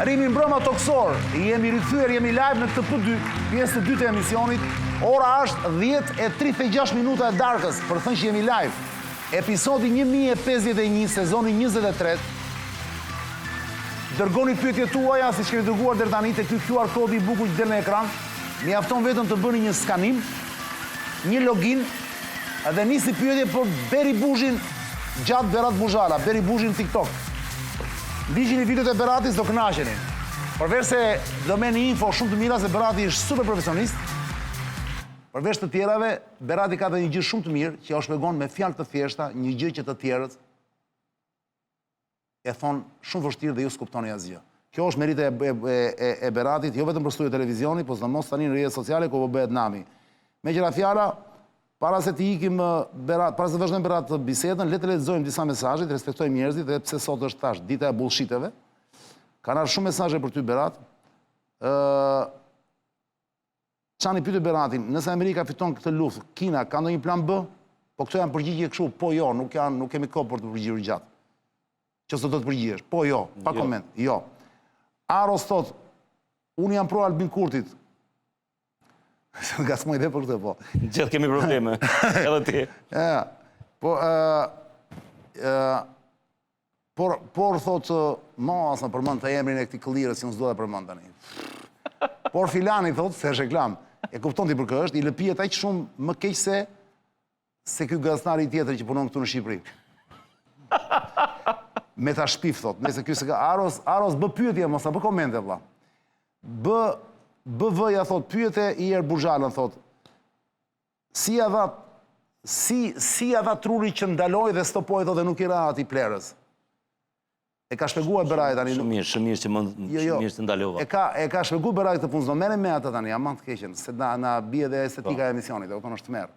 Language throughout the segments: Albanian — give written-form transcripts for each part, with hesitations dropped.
Rimi mbrëma toksor, jemi rikthyer, jemi live në këtë P2, pjesë të dytë e emisionit. Ora është 10:36 minuta e darkës, për të thënë që jemi live. Episodi 1051, sezoni 23. Dërgoni pyetjet tuaja, siç keni dërguar deri tani te ky QR kodi i bukur që del në ekran. Mjafton vetëm të bëni një skanim, një login, dhe nisi pyetje për Beri Buzhin gjatë Berat Buzhala, Beri Buzhin TikTok. Ndiqini videot e Beratis, do kënaqeni. Përveç se do merrni info shumë të mira se Berati është super profesionist. Përveç të tjerave, Berati ka dhe një gjë shumë të mirë që ja u shpjegon me fjalë të thjeshta, një gjë që të tjerët e thon shumë vështirë dhe ju s'kuptoni asgjë. Kjo është merite e Beratit, jo vetëm për studio televizioni, por sidomos tani në rrjetet sociale ku po bëhet nami. Megjithatë fjala, para se të ikim Berat, para se të vazhdojmë Berat bisedën, le të lexojmë disa mesazhe, të respektojmë njerëzit, dhe pse sot është tash dita e bullshiteve. Kanë ardhur shumë mesazhe për ty Berat. Çani pyet Beratin, nëse Amerika fiton këtë luftë, Kina ka ndonjë plan B? Po këto janë përgjigje kështu, po jo, nuk kemi kohë për të përgjigjur gjatë. Qëse do të përgjigjesh, po jo, pa koment, jo. Aros thot, unë jam pro Albin Kurtit. Nga s'moj dhe për këtë, po. Gjithë kemi probleme, edhe ti. Por thotë, mos në përmend të emrin e këtij këllirës, si unë s'do dhe përmend tani. Por filani thotë, se është reklam, e kupton ti për kë është, i lëpijet aq shumë më keq se ky gazetari tjetër që punon këtu në Shqipëri. Me ta shpif, thotë, nëse ky se ka Aros bë pyetje, mos apo komente, vlla. BV-ja, thot, pyete Ier Buzhalën, thot, si ja dha truri që ndaloj dhe stopoj, thot, dhe nuk i ra ati plerës. E ka shpjeguar Beraj tani. Shumë mirë që të ndalova. E ka shpjeguar Beraj këtë punë, mere me atë tani, amant të keqen, se na bie dhe estetika e emisionit, e kupton është të merë.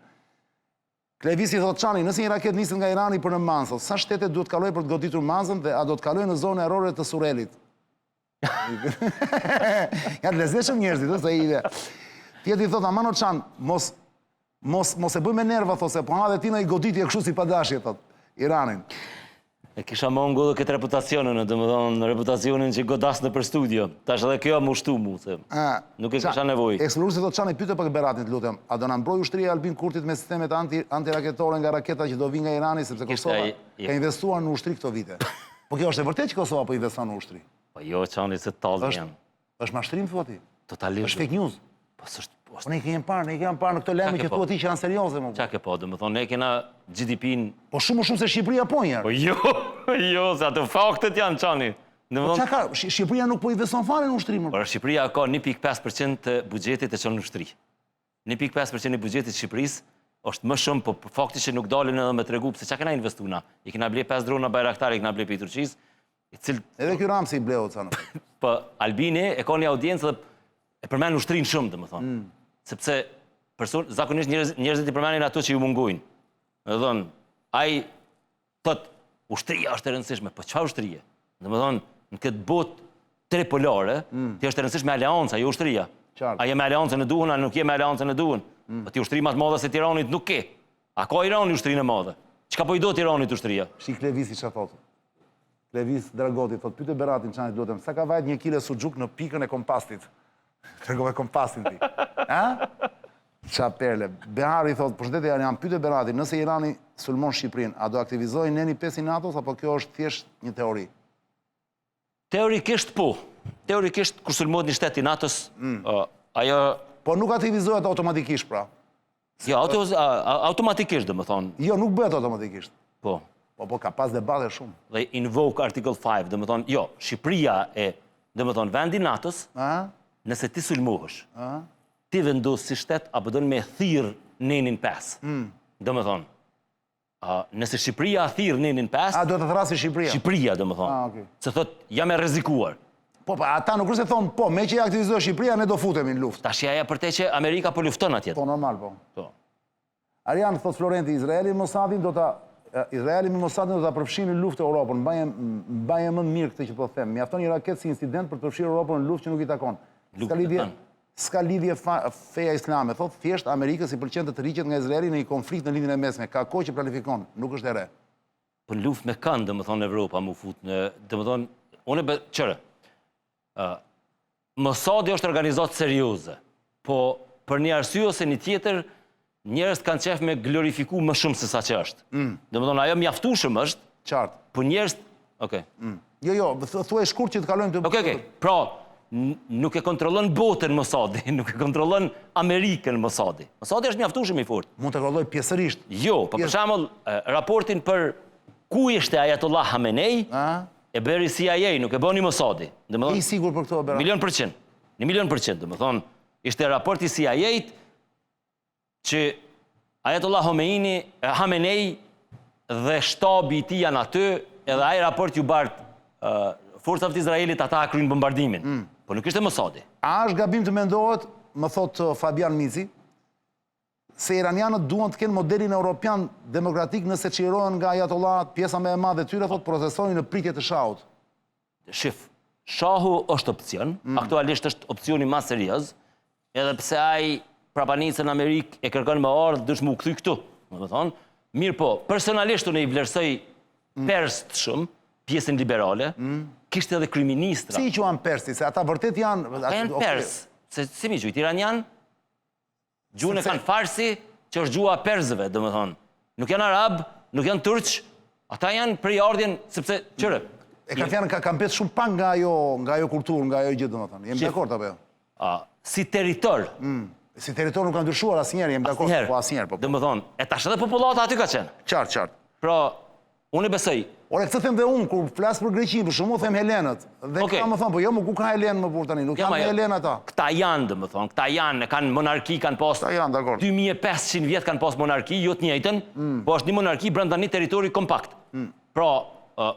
Klevisi thot, Çani, nëse një raket niset nga Irani për në Manzë, sa shtete duhet kaloj për të goditur Manzën dhe a do të kaloj në zonën e errore të Surelit? Janë lezetshëm njerëzit, është ai ide. Tjetri thot, aman o Çan, mos e bëj me nerva, thot, se po ha dhe ti në i goditje kështu si padashje, thot, Iranin. E kisha mongu dhe këtë reputacionin, domethënë reputacionin që godas në për studio. Tash edhe kjo më ushtu mu, se nuk e kisha nevojë. Eksploruesi thot, Çani, pyete për Beratin, të lutem, a do na mbrojë ushtria Albin Kurtit me sistemet antiraketore nga raketa që do vinë nga Irani, sepse Kosova ka investuar në ushtri këto vite. Po kjo është e vërtetë që Kosova po investon në ushtri? Po jo, Çani, se tallë janë. Është mashtrim, thua ti? Totalisht. Është fake news. Po s'është. Po ne kemi parë në këto lajme që thua ti që janë serioze më. Çka ke po, domethënë ne kena GDP-n. Po shumë më shumë se Shqipëria po njerë. Po jo, se ato faktet janë, Çani. Po çka ka? Shqipëria nuk po investon fare në ushtri më. Por Shqipëria ka 1.5% të buxhetit të çon në ushtri. 1.5% i buxhetit të Shqipërisë është më shumë, po fakti që nuk dalin edhe me tregu pse çka kena investuar na. I kena ble 5 drona Bayraktar, i kena ble pe Turqisë. Edhe ky Ramsi i bleu ca në. Po Albini e ka një audiencë dhe e përmend ushtrinë shumë, domethënë. Sepse zakonisht njerëzit i përmendin ato që ju mungojnë. Domethënë, ai thot ushtria është e rëndësishme, po çfarë ushtrie? Domethënë, në këtë botë tripolare, ti është e rëndësishme aleanca, jo ushtria. A je me aleancën e duhun, a nuk je me aleancën e duhun? Po ti ushtri më të madhe se Tiranit nuk ke. A ka Irani ushtrinë e madhe? Çka po i do Tiranit ushtria? Shik Levisi çfarë thotë. Levis Dragoti thot, pyete Beratin, Çani, lutem, sa ka vajt 1 kile suxhuk në pikën e kompastit? Tregove kompastin ti. Ha? Qa perle. Behari thot, përshëndetje Arian, pyete Beratin, nëse Irani sulmon Shqipërinë, a do aktivizojë neni 5 i NATO-s apo kjo është thjesht një teori? Teorikisht po. Teorikisht kur sulmohet një shtet i NATO-s, ajo po nuk aktivizohet automatikisht pra. Jo, automatikisht domethënë. Jo, nuk bëhet automatikisht. Po. Po ka pas debate shumë. Dhe invoke Article 5, domethënë, jo, Shqipëria e, domethënë, vendi NATO-s, nëse ti sulmohesh, ti vendos si shtet apo don me thirr nenin 5. Domethënë, nëse Shqipëria thirr nenin 5, do të thrasë Shqipëria. Shqipëria, domethënë. Se thot, jam e rrezikuar. Po, ata nuk është se thonë, po, me që aktivizohet Shqipëria, ne do futemi në luftë. Tash ajo për te që Amerika po lufton atje. Po, normal, po. Po. Arian, thot Florenti, Izraeli me Mossadin do ta përfshinë në luftë Europën. Mbaje më mirë këtë që po them. Mjafton një raket si incident për të përfshirë Europën në luftë që nuk i takon. S'ka lidhje feja islame. Thot, thjesht Amerikës i pëlqen të rriqet nga Izraeli në një konflikt në lindjen e mesme. Ka kohë që planifikon, nuk është e re. Po luftë me kanë, domethënë Evropa mu fut në, domethënë, unë çfarë? Mossadi është organizatë serioze, po për një arsye ose një tjetër, njerëz kanë qef me glorifiku më shumë se sa që është. Domethënë ajo mjaftueshëm është, Qartë. po njerëz, okay. Jo, thuaj shkurt që të kalojmë të... Okej. Pra, nuk e kontrollon botën Mossadi, nuk e kontrollon Amerikën Mossadi. Mossadi është mjaftueshëm i fortë. Mund të kontrolloj pjesërisht. Jo, po për shembull, raportin për ku ishte Ayatollah Khamenei, e bëri CIA, nuk e bëni Mossadi. I sigur për këto, Berat? 1,000,000%. 1,000,000%, domethënë, ishte raporti CIA-t që Ayatollah Khamenei dhe shtabi i tij janë aty, edhe ai raport ju bart forcat e Izraelit ata kryin bombardimin. Po nuk ishte Mossadi. A është gabim të mendohet, më thot Fabian Mici, se iranianët duan të kenë modelin europian demokratik nëse çlirohen nga Ayatollah, pjesa më e madhe e tyre thot procesonin në pritje të shahut. Shif, shahu është opcion, aktualisht është opcioni më serioz, edhe pse ai prapanicën në Amerikë e kërkon me ardhë, dush mu kthy këtu. Domethënë, mirë po, personalisht unë i vlerësoj persët shumë, pjesën liberale, kishte edhe kryeministra. Si i quan persi, se ata vërtet janë... Ata janë pers, se si mi qujt, iranian, gjuhën e kanë farsi, që është gjuha persëve, domethënë. Nuk janë arab, nuk janë turq, ata janë prej ardhjen, sepse, qëre. E ka fjanë, kanë pesë shumë pak nga ajo kulturë, nga ajo gjithë, domethënë. Jemi dakord apo jo? Si territor. Si territor nuk kanë ndryshuar asnjëherë, jemi dakord, po asnjëherë, po. Domethënë, e tash edhe popullata aty ka qenë. Qartë. Pra, unë besoj. Ore, këtë them dhe unë, kur flas për Greqinë, për shembull them Helenët. Dhe këta më thonë, po jo, më ku ka Helenë më burr tani, nuk janë Helenë ata. Këta janë, domethënë, këta janë, kanë monarki, kanë pas 2500 vjet kanë pas monarki, jo të njëjtën, po është një monarki brenda një territori kompakt. Pra,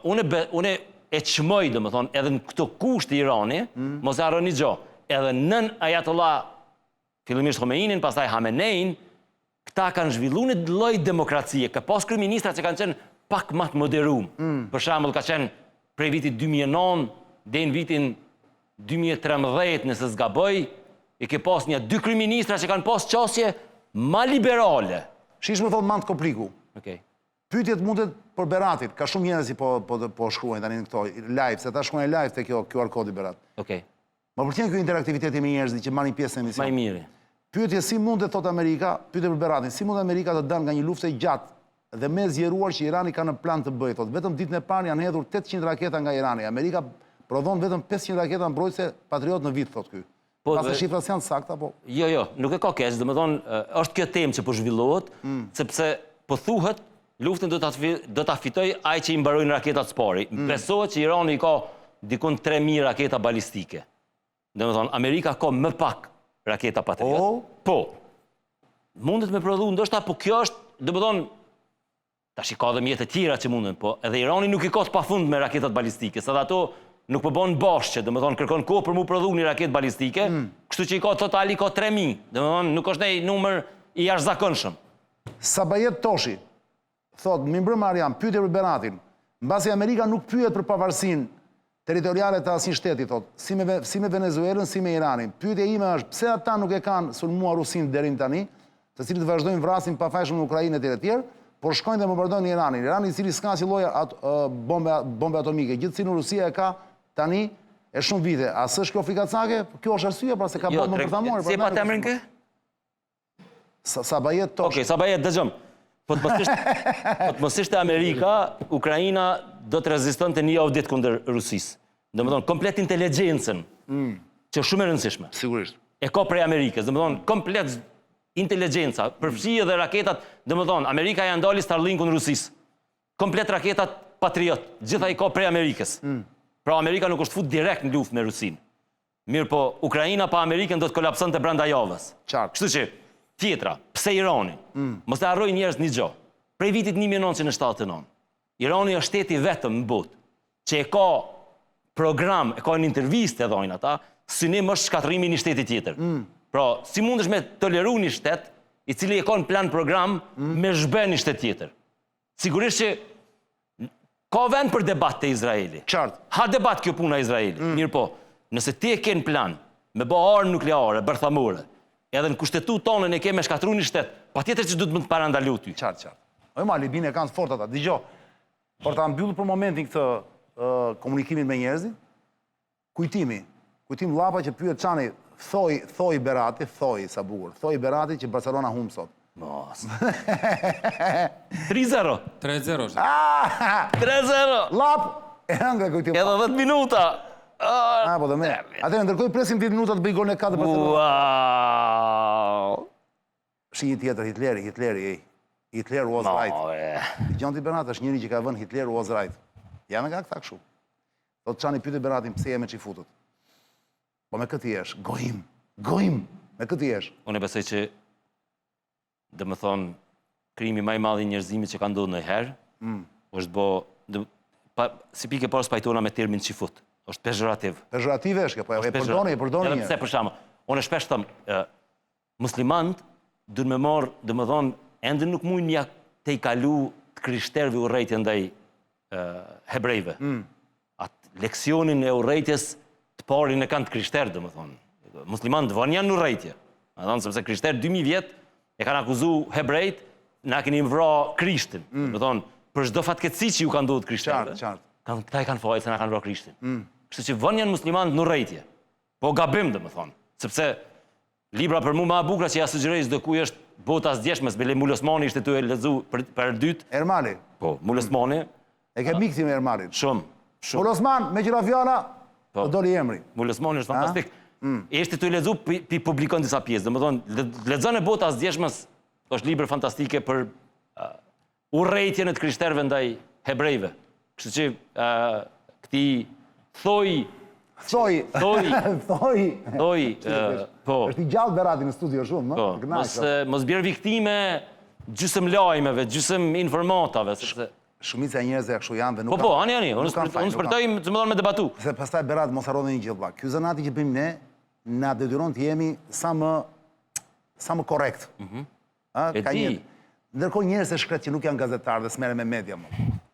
unë e çmoj, domethënë, edhe në këto kushte Irani, mos e harroni gjë, edhe nën Ayatollah fillimisht Khomeinin, pastaj Khamenein, këta kanë zhvilluar një lloj demokracie, ka pas kryeministra që kanë qenë pak më të moderum. Për shembull, ka qenë prej vitit 2009 deri në vitin 2013, nëse s'gaboj, i ke pas 2 kryeministra që kanë pas qasje më liberale. Shish më thot Mant Kopliku. Okej. Pyetjet mundet për Beratit, ka shumë njerëz që po shkruajnë tani në këto live, se ata shkruajnë live te kjo QR kodi Berat. Okej. Më pëlqen ky interaktiviteti me njerëzit që marrin pjesë në emision. Më i miri. Pyetje si mundet thot Amerika, pyetje për Beratin, si mund Amerika të dalë nga një luftë e gjatë dhe me zgjeruar që Irani ka në plan të bëjë, thot, vetëm ditën e parë janë hedhur 800 raketa nga Irani. Amerika prodhon vetëm 500 raketa mbrojtëse Patriot në vit, thot ky. Pastaj shifrat janë sakta, po. Jo, nuk e ka keq, domethënë është kjo temë që po zhvillohet, sepse po thuhet luftën do ta fitoj ai që i mbarojnë raketat spari. Besohet që Irani ka dikon 3000 raketa balistike. Domethënë Amerika ka më pak raketa Patriot. Po. Mundet me prodhu, ndoshta, po kjo është, domethënë tash i ka dhe mjetë të tjera që munden, po edhe Irani nuk i ka të pafund me raketat balistike, se dhe ato nuk po bën bashkë, domethënë kërkon kohë për mu prodhu një raketë balistike, kështu që i ka totali ka 3000, domethënë nuk është një numër i jashtëzakonshëm. Sabajet Toshi thot, mimbrëm Arjan, pyetje për Beratin, mbasi Amerika nuk pyet për pavarësinë territoriale të asnjë shteti, thot, si me Venezuelën, si me Iranin. Pyetja ime është pse ata nuk e kanë sulmuar Rusin deri tani, të cilët vazhdojnë vrasin pafajshëm në Ukrainë e tjerë, por shkojnë dhe bombardojnë Iranin. Irani i cili s'ka si lloj bombe atomike, gjithsesi në Rusia e ka tani e shumë vite. A s'është kjo frikacake? Kjo është arsye pra se ka bombë përthamore. Si e pa emrin kë? Sabajet Tosh. Okej, Sabajet, dëgjom. Po të mos ishte Amerika, Ukraina do të rezistonte një javë ditë kundër Rusisë. Domethënë komplet inteligjencën, që është shumë e rëndësishme. Sigurisht. E ka prej Amerikës, domethënë komplet inteligjenca, përfshi edhe raketat, domethënë Amerika ja ndali Starlinkun Rusisë. Komplet raketat Patriot, gjitha i ka prej Amerikës. Pra Amerika nuk është fut direkt në luftë me Rusinë. Mirë po, Ukraina pa Amerikën do të kolapsonte brenda javës. Qartë. Kështu që, tjetra, pse Irani? Mos e harrojnë njerëz një gjë. Prej vitit 1979, Irani është shteti vetëm në botë që e ka program, e ka një intervistë e dhojnë ata, synim është shkatërimi një shteti tjetër. Pra, si mundesh me toleru një shtet, i cili e ka në plan program me zhben një shtet tjetër. Sigurisht që ka vend për debat të Izraeli. Qartë. Ha debat kjo puna Izraeli. Mirë po, nëse ti e ke në plan me bë armë nukleare, bërthamore, edhe në kushtetut tonën e ke me shkatru një shtet, pa tjetër që du të më të parandalu ty. Qartë. Ma, Libinë e kanë të fort ata. Digjo, por ta mbyllur për momentin këtë komunikimin me njerëzit, kujtimi, Kujtim Llapa që pyet Çani, thoj Berati, thoj sa bukur, thoj Berati që Barcelona humb sot. Mos. 3-0. 3-0 është. 3-0. Llap, e hëngre kujtim. Edhe 10 minuta. Po dhe me. Atëherë ndërkohë presim 10 minuta të bëj golin e 4 Barcelona. Wow. Shi një tjetër, Hitleri, Hitler was right. Gjon ti Berati është njëri që ka vënë Hitler was right. Ja me ka këta kështu. Do të Çani pyeti Beratin pse je me çifutët. Po me këtë jesh, gojim, me këtë jesh. Unë besoj që dhe më thonë, krimi më i madh i njerëzimit që ka ndodhur ndonjëherë, është si pikë parë spajtona me termin çifut. Është pejorativ. Pejorative është kjo, po e përdoni Edhe pse për shkakun, unë shpesh them, muslimanët duhen me marr, domethënë, ende nuk mundin ja te i kalu të krishterëve urrëtitje ndaj hebrejve. Atë leksionin e urrëtitjes të parin e kanë të krishterë, domethënë. Muslimanët vënë janë në urrëtitje. Domethënë sepse krishterët 2000 vjet e kanë akuzuar hebrejt, na keni vrarë Krishtin. Domethënë, për çdo fatkeqësi që ju ka ndodhur krishterëve. Qartë. Këta i kanë fajtë se na kanë vrarë Krishtin. Kështu që vënë janë muslimanët në urrëtitje. Po gabim domethënë, sepse libra për mua më e bukur që ja sugjeroj çdo kujt është Bota zdjeshme, s'bele Mulosmani ishte tu e lexu për dytë. Ermali. Po, Mulosmani. E ke miksin e Ermalit. Shumë. Mulosman, me qira fjala, po doli emri. Mulosmani është fantastik. Ishte tu e lexu pi publikon disa pjesë. Domethënë, lexon e Bota zdjeshmes është libër fantastike për urrëtitjen e të krishterëve ndaj hebrejve. Kështu që këti thoj, po. Është i gjallë Berati në studio shumë, po, mos bjerë viktime gjysëm lajmeve, gjysëm informatave, sepse shumica e njerëzve kështu janë dhe nuk kanë. Po, ani, unë shpërtoj të më thonë me debatu. Se pastaj Berati mos harroni një gjë vëlla. Ky zanati që bëjmë ne na detyron të jemi sa më korrekt. Ka një. Ndërkohë njerëz e shkret që nuk janë gazetarë dhe s'merren me media më.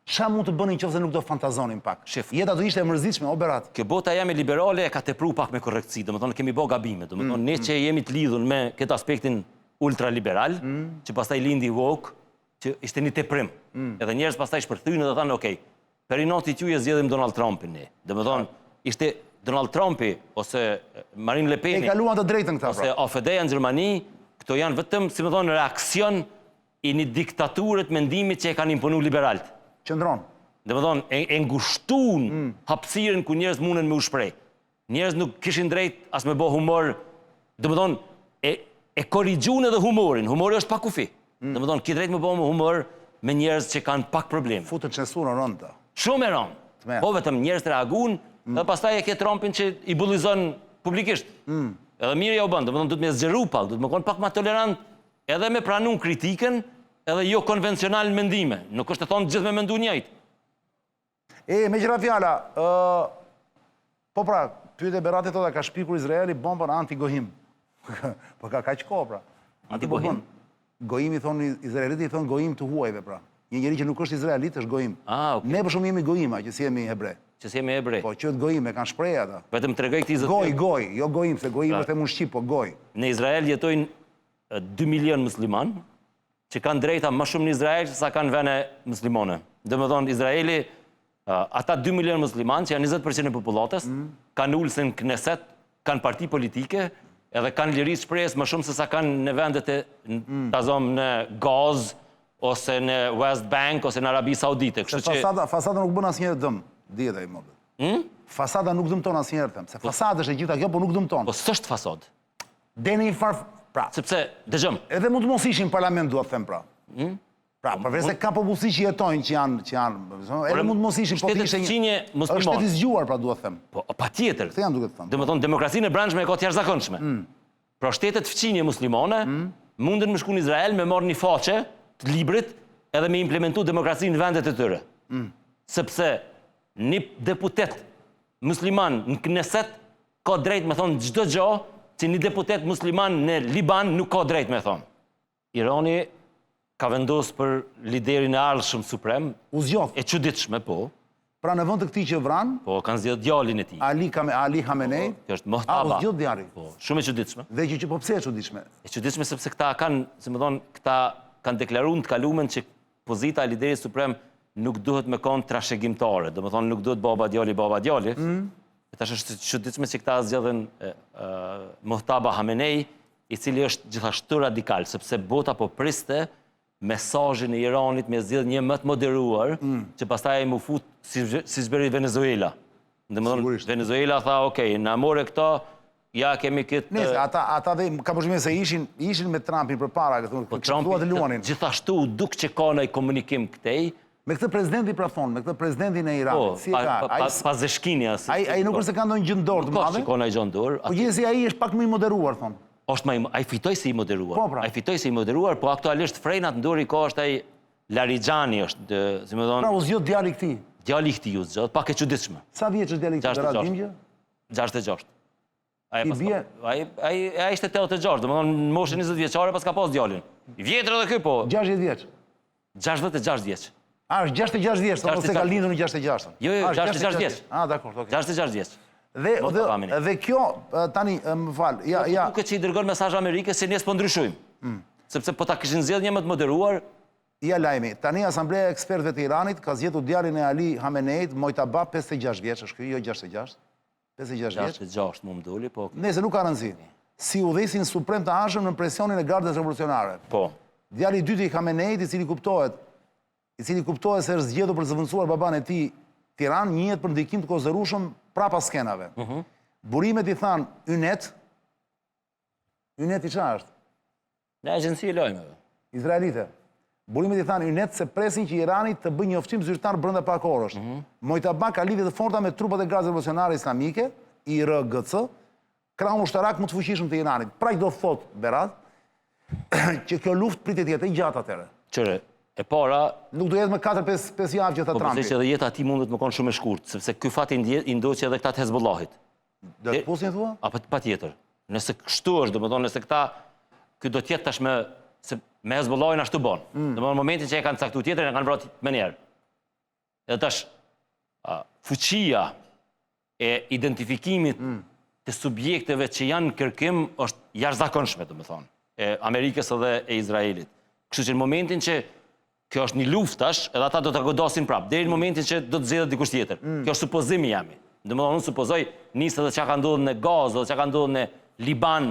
Çfarë mund të bënin nëse nuk do fantazonin pak? Jeta do ishte e mërzitshme, o Berat. Kjo bota jemi liberale e ka tepruar pak me korrektësi, domethënë kemi bë gabime, domethënë ne që jemi të lidhur me këtë aspektin ultraliberal, që pastaj lindi woke, që ishte një teprim. Edhe njerëz pastaj shpërthyen dhe thanë, "Okej, për inoti juaj zgjedhim Donald Trumpin ne." Domethënë ishte Donald Trumpi ose Marine Le Pen. E kaluan të drejtën këta pra. Ose AfD në Gjermani, këto janë vetëm, si më thonë, reaksion i një diktature të mendimit që e kanë imponuar liberalët. Qëndron. Dhe më thonë, e ngushtuan hapësirën ku njerëz munden me u shpreh. Njerëz nuk kishin drejt as me bë humor. Dhe më thonë, e korrigjuan edhe humorin. Humori është pa kufi. Dhe më thonë, ki drejt me bë humor me njerëz që kanë pak problem. Futën censurën rëndë. Shumë e rëndë. Po vetëm njerëz të reaguan, dhe pastaj e ke Trumpin që i bullizon publikisht. Edhe mirë ja u bën, dhe më thonë, duhet me zgjeru pak, duhet me qenë pak më tolerant, edhe me pranuar kritikën, edhe jo konvencional mendime. Nuk është të thonë gjithë me mendu njëjtë. Me qira fjala, po pra, pyet e Berati thotë ka shpikur Izraeli bombën anti-gojim. Po ka kaq kohë pra. Anti-gojim? Gojimi thonë Izraelit i thonë gojim të huajve pra. Një njeri që nuk është izraelit është gojim. Okay. Ne për shumë jemi gojima, që si jemi hebre. Që si jemi hebre. Po qëtë gojim, e kanë shpreh ata. Vetëm tregoj këtij zot. Goj, jo gojim, se gojim është e mund shqip, po goj. Në Izrael jetojnë 2 milion musliman, që kanë drejta më shumë në Izrael sa kanë vene muslimane. Dhe më thonë, Izraeli, ata 2 milion musliman, që janë 20% e popullatës, kanë ullësin Kneset, kanë parti politike, edhe kanë liri shprehjes më shumë se sa kanë në vendet e në Gaz, ose në West Bank, ose në Arabi Saudite. Fasada nuk bën asnjëherë dëm, dihet ai më. Fasada nuk dëmton asnjëherë them, se fasada është e gjitha kjo, po nuk dëmton. Po s'është fasad. Deni një farë, pra. Sepse, dëgjëm. Edhe mund të mos ishin parlament, duhet them pra. Pra, përveç se ka popullsi që jetojnë, që janë, edhe mund të mos ishin, po të ishte një... është shteti zgjuar, pra, duhet them. Po, patjetër. Këtë janë duhet thënë. Dhe më thonë, demokracinë e brendshme e ka të jashtëzakonshme. Pra, shtetet fqinje muslimane munden me shku në Izrael me marrë një faqe të librit edhe me implementu demokracinë në vendet e tyre. Sepse një deputet musliman në Kneset ka drejt me thonë çdo gjë që një deputet musliman në Liban nuk ka drejt me thonë. Irani ka vendosur për liderin e ardhshëm suprem, u zgjodh. E çuditshme, po. Pra në vend të këtij që vran, po kanë zgjedhur djalin e tij. Ali Khamenei. Kjo është Mohtaba. U zgjodh djali. Po, shumë e çuditshme. Dhe që po pse e çuditshme? E çuditshme sepse këta kanë, si më thon, këta kanë deklaruar të kalumen që pozita e liderit suprem nuk duhet me kon trashëgimtare. Domethënë nuk duhet baba djali. Tash është çuditshme që këta zgjedhin Mojtaba Hamenei, i cili është gjithashtu radikal, sepse bota po priste mesazhin e Iranit me zgjedhje një më të moderuar, që pastaj mu fut si bëri Venezuela. Domethënë Venezuela tha, "Okej, na more këto, ja kemi këtë." Nëse ata dhe ka përshtimin se ishin me Trumpin përpara, këtu të luanin. Gjithashtu duk që ka ndaj komunikim këtej. Me këtë presidenti pra thonë, me këtë presidentin e Iranit, si e ka? Pazeshkinia. Ai nuk është se ka ndonjë gjë ndorë të madhe. Nuk ka ndonjë gjë ndorë. Po gjithsesi ai është pak më i moderuar, thonë. Ai fitoi si i moderuar. Po, pra. Ai fitoi si i moderuar, po aktualisht frenat në dorë i ka është ai Larijani është, si më thon. Pra u zgjodh djali i këtij. Djali i këtij u zgjodh, pak e çuditshme. Sa vjeç është djali i këtij? 66. Ai Ai ishte 86, domethënë në moshën 20 vjeçare pas ka pas djalin. I vjetër edhe ky po. 60 vjeç. 66 vjeç. Është 66 vjeç, ose ka lindur në 66. Jo, 66 vjeç. Dakor, okay. 66 vjeç. Dhe kjo, tani, më fal, ja... Duket që i dërgon mesazh Amerikës se ne s'po ndryshojmë. Sepse po ta kishin zgjedhur një më të moderuar. Ja lajmi, tani Asambleja e Ekspertëve të Iranit ka zgjedhur djalin e Ali Hameneit, Mojtaba, 56 vjeç, është ky, jo 66. 56 vjeç. 66 më doli, po. Nëse nuk ka rëndësi. Si udhëhesin suprem të anshëm në presionin e Gardës Revolucionare. Po. Djali i dytë i Hameneit, i cili kuptohet se është zgjedhur për të zëvendësuar baban e tij Tiranë, njihet për ndikim të kozërueshëm prapa skenave. Burimet i thanë Ynet i çfarë është? Në agjenci e lajmeve. Izraelite. Burimet i thanë Ynet se presin që Irani të bëjë njoftim zyrtar brenda pak orësh. Mojtaba ka lidhje të forta me trupat e Gardës Revolucionare Islamike, IRGC, krahun ushtarak më të fuqishëm të Iranit. Pra do thot Berat që kjo luftë pritet jetë e gjatë atëherë. Qëre, e para... Nuk do jetë më 4-5 javë që tha Trumpi. Po përse që edhe jeta ati mundet më konë shumë e shkurt, sepse ky fat i ndoqë edhe këta të Hezbollahit. Do të pusin thua? Pa tjetër. Nëse kështu është, do më thonë, nëse këta, ky do tjetë tash me Hezbollahin ashtu bon. Do më në momentin që e kanë caktu tjetër, e kanë vrati me njerë. Edhe tash, fuqia e identifikimit të subjekteve që janë në kërkim është jashtëzakonshme, do më thonë, e Amerikës edhe e Izraelit. Kështu që në momentin që kjo është një luftash, edhe ata do të godasin prapë, deri në momentin që do të zgjedhet dikush tjetër. Kjo është supozimi jami. Domethënë, unë supozoj nisë edhe çka ka ndodhur në Gazë, edhe çka ka ndodhur në Liban,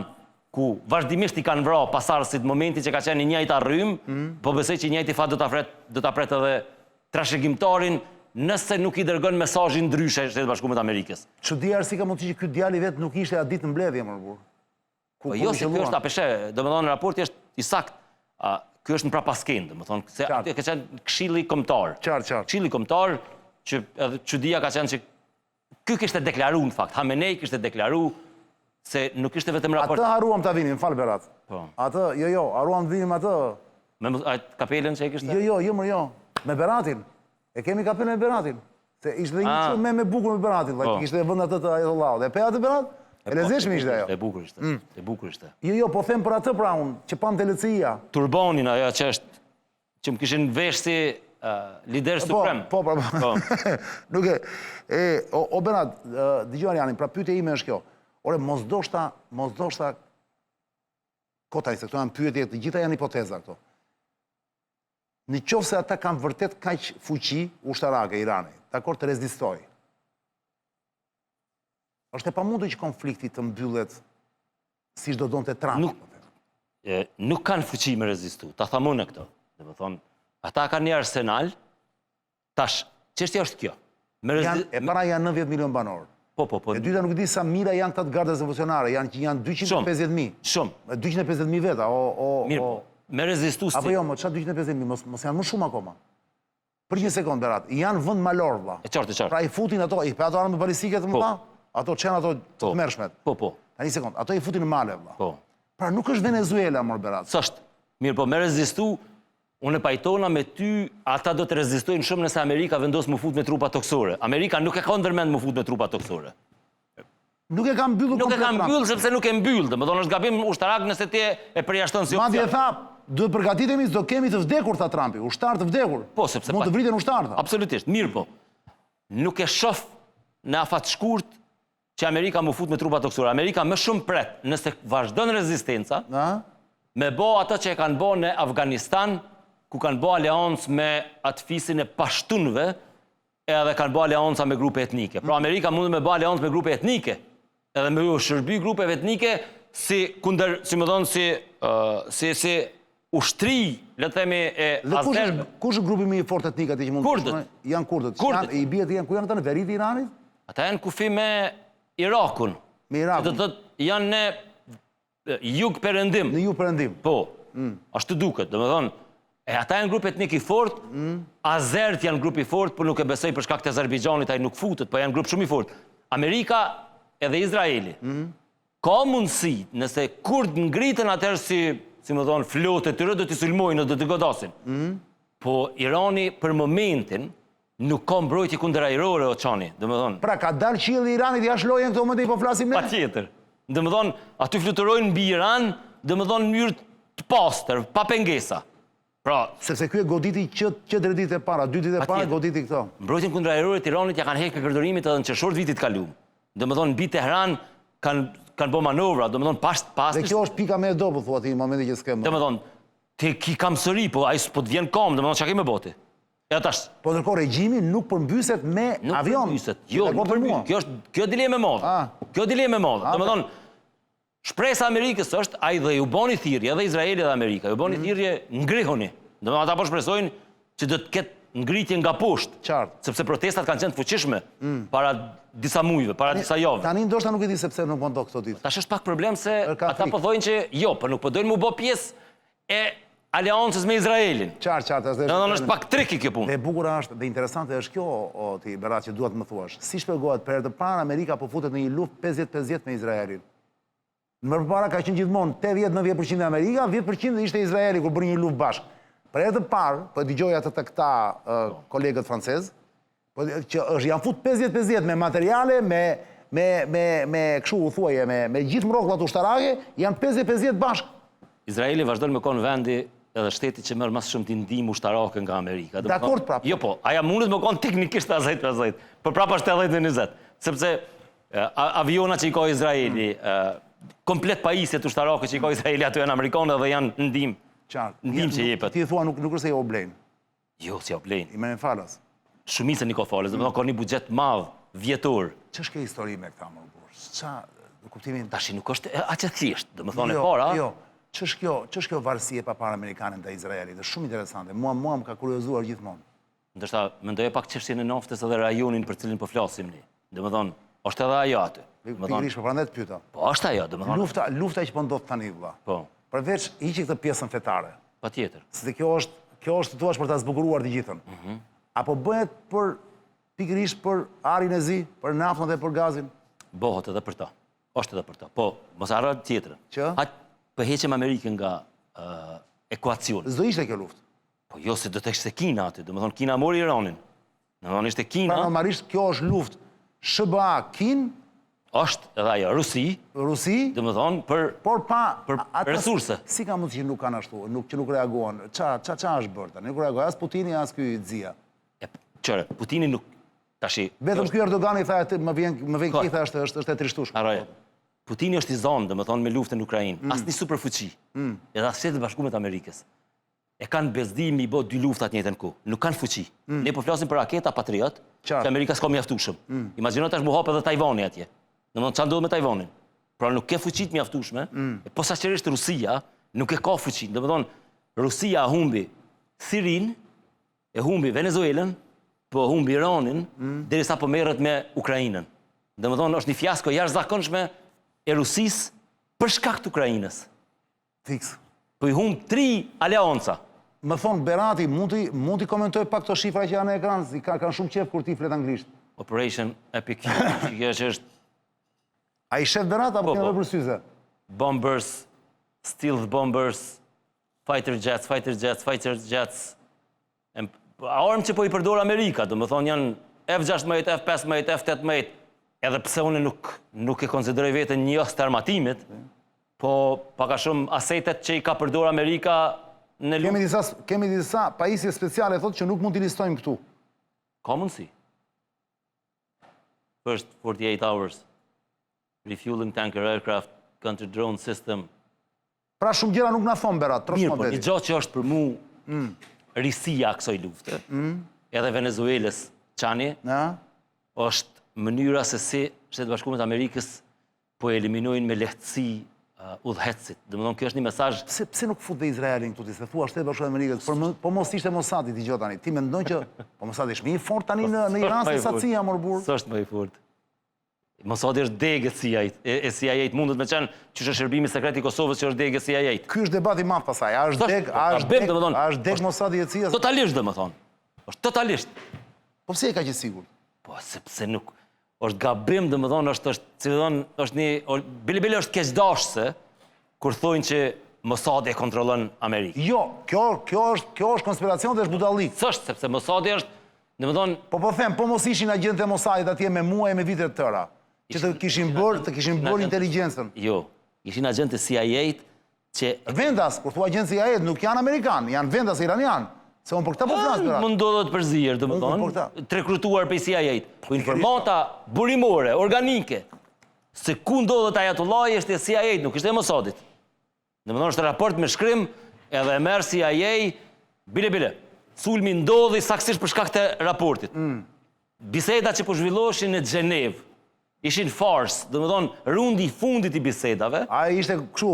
ku vazhdimisht i kanë vrarë pasardhësit në momentin që ka qenë i njëjta rrym, po besoj që i njëjti fat do ta pret edhe trashëgimtarin nëse nuk i dërgon mesazhin ndryshe Shtetet Bashkuara të Amerikës. Çudia si ka mundësi që ky djalë vet nuk ishte atë ditë në mbledhje më burr. Po jo, se kjo është apeshe, domethënë raporti është i saktë. Ky është në prapaskenë, domethënë, se aty ka qenë këshilli kombëtar. Qartë. Këshilli kombëtar që edhe çudia ka qenë që ky kishte deklaruar në fakt, Hamenei kishte deklaruar se nuk ishte vetëm raport. Atë haruam ta vinim, fal Berat. Po. Atë, jo, haruam të vinim atë. Me kapelen që e kishte? Jo, me Beratin. E kemi kapelen me Beratin. Se ishte dhe një që me bukur me Beratin, kishte vënd atë të Ajetollahut. E pe atë Berat? E lezeshme ishte ajo. E bukur ishte. Jo, po them për atë pra unë, që pam të LCI-a. Turbonin ajo që është, që më kishin vesh si lider suprem. Po. Nuk e, o Berat, dëgjoj Janin, pra pyetja ime është kjo. Ore, mos do shta, kotaj, se këto janë pyetje, të gjitha janë hipoteza këto. Në qoftë se ata kanë vërtet kaq fuqi ushtarake Irani, dakor të rezistoj. Është e pamundur që konflikti të mbyllet siç do donte Trump. Nuk kanë fuqi me rezistu, ta thamun e këto. Dhe më thonë, ata kanë një arsenal, tash, çështja është kjo. E para janë 90 milion banor. Po. E dyta nuk di sa mira janë këta të Gardës Revolucionare, janë 250.000. Shumë. 250.000 veta, Mirë, me rezistu si... Apo jo, çfarë 250.000, mos janë më shumë akoma. Për një sekond, Berat, janë vend malor, vlla. E qartë. Pra i futin ato, i pe ato armë balistike të mëdha, ato çen ato të mërshmet. Po. Tani një sekond, ato i futin në male, vlla. Po. Pra nuk është Venezuela, mor Berat. S'është. Mirë, po me rezistu, unë e pajtona me ty, ata do të rezistojnë shumë nëse Amerika vendos më fut me trupa toksore. Amerika nuk e ka ndërmend më fut me trupa toksore. Nuk e ka mbyllur komplet. Nuk e ka mbyllur sepse nuk e mbyll, domethënë është gabim ushtarak nëse ti e përjashton si opsion. Madje tha, duhet përgatitemi, do kemi të vdekur, tha Trumpi, ushtar të vdekur. Po, sepse mund të vriten ushtar, tha. Absolutisht, mirë po. Nuk e shoh në afat shkurt që Amerika më fut me trupa toksore. Amerika më shumë pret nëse vazhdon rezistenca, me bë ato që e kanë bë në Afganistan, ku kanë bë aleancë me atë fisin e pashtunëve, edhe kanë bë aleanca me grupe etnike. Pra Amerika mund me bë aleancë me grupe etnike, edhe me u shërby grupeve etnike si kundër, si më thonë, si ushtri, le të themi, e Azer. Kush është grupi më i fortë etnik aty që mund Kurdët. Janë kurdët. I bie janë ku janë ata në veri të Iranit? Ata janë kufi me Irakun. Me Irakun. Do të thotë janë në jug perëndim. Në jug perëndim. Po. Ashtu duket, domethënë, ata janë grup etnik i fortë, Azert janë grup i fortë, por nuk e besoj për shkak të Azerbajxhanit, ai nuk futet, po janë grup shumë i fortë. Amerika edhe Izraeli. Ka mundësi, nëse kurd ngritën atëherë si më thonë, flotë të tyre do t'i sulmojnë, do t'i godasin. Po Irani për momentin nuk ka mbrojtje kundër ajrore, o qani, dhe më thonë. Pra, ka dalë qielli i Iranit jashtë lojën këto mëndej po flasim ne? Pa tjetër. Dhe më thonë, aty fluturojnë mbi Iran, dhe më thonë njërë të pastër, pa pengesa. Pra, sepse ky e goditi që 3 ditë e para, 2 ditë e para goditi këto. Mbrojtjen kundër ajrore të Iranit ja kanë heqë përdorimit edhe në qershor të vitit kaluar. Dhe më thonë, mbi Tehran kanë bo manovra, dhe më thonë, pas... Dhe kjo është pika me e do, po thua ti, në momentin që s'kemë. Dhe më thonë, ti ki kam sëri, po a i s'po të vjen kam, dhe më thonë, që keme boti? Po ndërkohë regjimi nuk përmbyset me avion. Nuk përmbyset, jo, nuk përmbyset. Kjo dileme madhe. Kjo dileme madhe. Dhe më thonë, shpresa Amerikës është, a i dhe ju boni thirrje, edhe Izraeli dhe Amerika, ju boni thirrje ngrihoni. Dhe më ata po shpresojnë që do të ketë ngritje nga poshtë. Qartë. Sepse protestat kanë qenë të fuqishme para disa mujve, para disa javë. Tani ndoshta nuk e di sepse nuk do këto ditë. Tash është pak problem se ata po thojnë që jo, por nuk po dojnë mu bë pjesë e aleancës me Izraelin. Qartë. Është pak triki kjo punë. Dhe bukur është, dhe interesante është kjo, ti Berat, që duhet më thuash. Si shpjegohet për herë të parë Amerika po futet në një luftë 50-50 me Izraelin. Më përpara ka qenë gjithmonë 80-90% e Amerika, 10% ishte Izraeli kur bëri një luftë bashkë. Për herë të parë, po dëgjoj atë të këta kolegët francezë, që janë fut 50-50 me materiale, me kështu u thuaje, me gjithë mrokullat ushtarake, janë 50-50 bashkë. Izraeli vazhdon me konë vendi edhe shteti që merr më shumë të ndihmë ushtarake nga Amerika. Dakord prapë. Jo po, aja mundet me konë teknikisht 10-10, por prapa 70-20, sepse aviona që i ka Izraeli, komplet pajisjet ushtarake që i ka Izraeli aty janë amerikanë dhe janë ndihmë. Ndim që jepet. Ti thua nuk është se jo blejnë. Jo, si jo blejnë. I merren falas. Shumicën i ka falës, dhe më thonë ka një buxhet madh, vjetor. Ç'është kjo histori me këta më burr? Ç'a, në kuptimin tash nuk është aq e thjeshtë, dhe më thonë e para. Jo, ç'është kjo varësi e papar amerikane ndaj Izraelit? Është shumë interesante. Mua më ka kuriozuar gjithmonë. Ndoshta mendoj pak çështjen e naftës edhe rajonin për cilin po flasim ne. Dhe më thonë, është edhe ajo aty. Pikërisht, po prandaj të pyeta. Po është ajo, dhe më thonë. Lufta që po ndodh tani vëlla. Po. Përveç hiqi këtë pjesën fetare. Patjetër. Se kjo është thua për ta zbukuruar të gjithën. Apo bëhet për pikërisht për arin e zi, për naftën dhe për gazin? Bëhet edhe për ta. Është edhe për ta. Po, mos harro tjetrën. Që? Po heqim Amerikën nga ekuacioni. S'do ishte kjo luftë. Po jo, se do të ishte Kina aty. Domethënë Kina mori Iranin. Domethënë ishte Kina. Pra normalisht kjo është luftë SBA Kin, është edhe ajo Rusi, domethënë për resurse. Si ka mundësi që nuk kanë ashtu, që nuk reagohen? Ça është bërë tani? Nuk reagoi as Putini as ky Xia. Çfarë? Putini nuk tashi. Vetëm ky Erdogani tha më vjen kitha është e trishtueshme. Harroje. Putini është i zonë, domethënë me luftën në Ukrainë. Asnjë superfuqi. Edhe as Shtetet Bashkuara të Amerikës. E kanë bezdim i bë 2 lufta të njëjtën kohë. Nuk kanë fuqi. Ne po flasim për raketa Patriot, që Amerika s'ka mjaftueshëm. Imagjino tash mu hap edhe Tajvani atje. Domethënë çfarë ndodh me Tajvanin? Pra nuk ka fuqi të mjaftueshme, posaçërisht Rusia nuk e ka fuqi. Domethënë Rusia humbi Sirin, e humbi Venezuelën, po humbi Iranin, derisa po merret me Ukrainën. Domethënë është një fiasko jashtëzakonshme e Rusisë për shkak të Ukrainës. Fiks. Po i humb 3 aleanca. Më thon Berati, mund t'i komentoj pak këto shifra që janë në ekran, kanë shumë qejf kur ti flet anglisht. Operation Epic, që është a i shef Berat apo kemi për syze? Bombers, stealth bombers, fighter jets. Armë që po i përdor Amerika, do më thonë janë F-16, F-15, F-18, edhe pse unë nuk e konsideroj vetën një të armatimit, po paka shumë asetet që i ka përdor Amerika në luft. Kemi disa pajisje speciale, thotë që nuk mund t'i listojmë këtu. Ka mundësi. First 48 hours. Refueling tanker aircraft, counter drone system. Pra shumë gjëra nuk na thon Berat, trosh më veti. Një gjë që është për mu risia kësaj lufte, edhe Venezuelës Çani, është mënyra se si Shtetet Bashkuara të Amerikës po eliminojnë me lehtësi udhëhecit. Domethënë kjo është një mesazh. Pse nuk fut dhe Izraelin këtu ti se thua Shtetet Bashkuara të Amerikës, po mos ishte Mossadi dëgjoj tani. Ti mendon që po Mossadi është më i fortë tani në Iran se sa CIA më burr? S'është më i fortë. Mossadi është degë e CIA-t mundet me qenë që është shërbimi sekret i Kosovës që është degë e CIA-t. Ky është debati i madh pasaj. A është deg Mossadi e CIA-s? Totalisht domethënë. Është totalisht. Po pse e ka qenë sigurt? Po sepse nuk është gabim domethënë është një bile është keqdashse kur thonë që Mossadi e kontrollon Amerikën. Jo, kjo është konspiracion dhe është budallik. S'është sepse Mossadi është domethënë po them, po mos ishin agjentë e Mossadit atje me muaj e me vite të tëra. Që të kishin bërë inteligjencën. Jo, ishin agjentë CIA-t që... Vendas, kur thua agjentë CIA-t, nuk janë Amerikanë, janë vendas iranianë. Se unë për këta po flasë për atë. Më ndodhët përzirë, domethënë, të rekrutuar për CIA-t. Po informata burimore, organike, se ku ndodhët Ajatullahi është e CIA-t, nuk ishte e Mossadit. Domethënë është raport me shkrim, edhe e merë CIA, bile. Sulmi ndodhi saksisht për shkak të raportit. Biseda që po zhvilloheshin në Gjenevë, ishin fars, domethënë rundi i fundit i bisedave. Ai ishte kështu,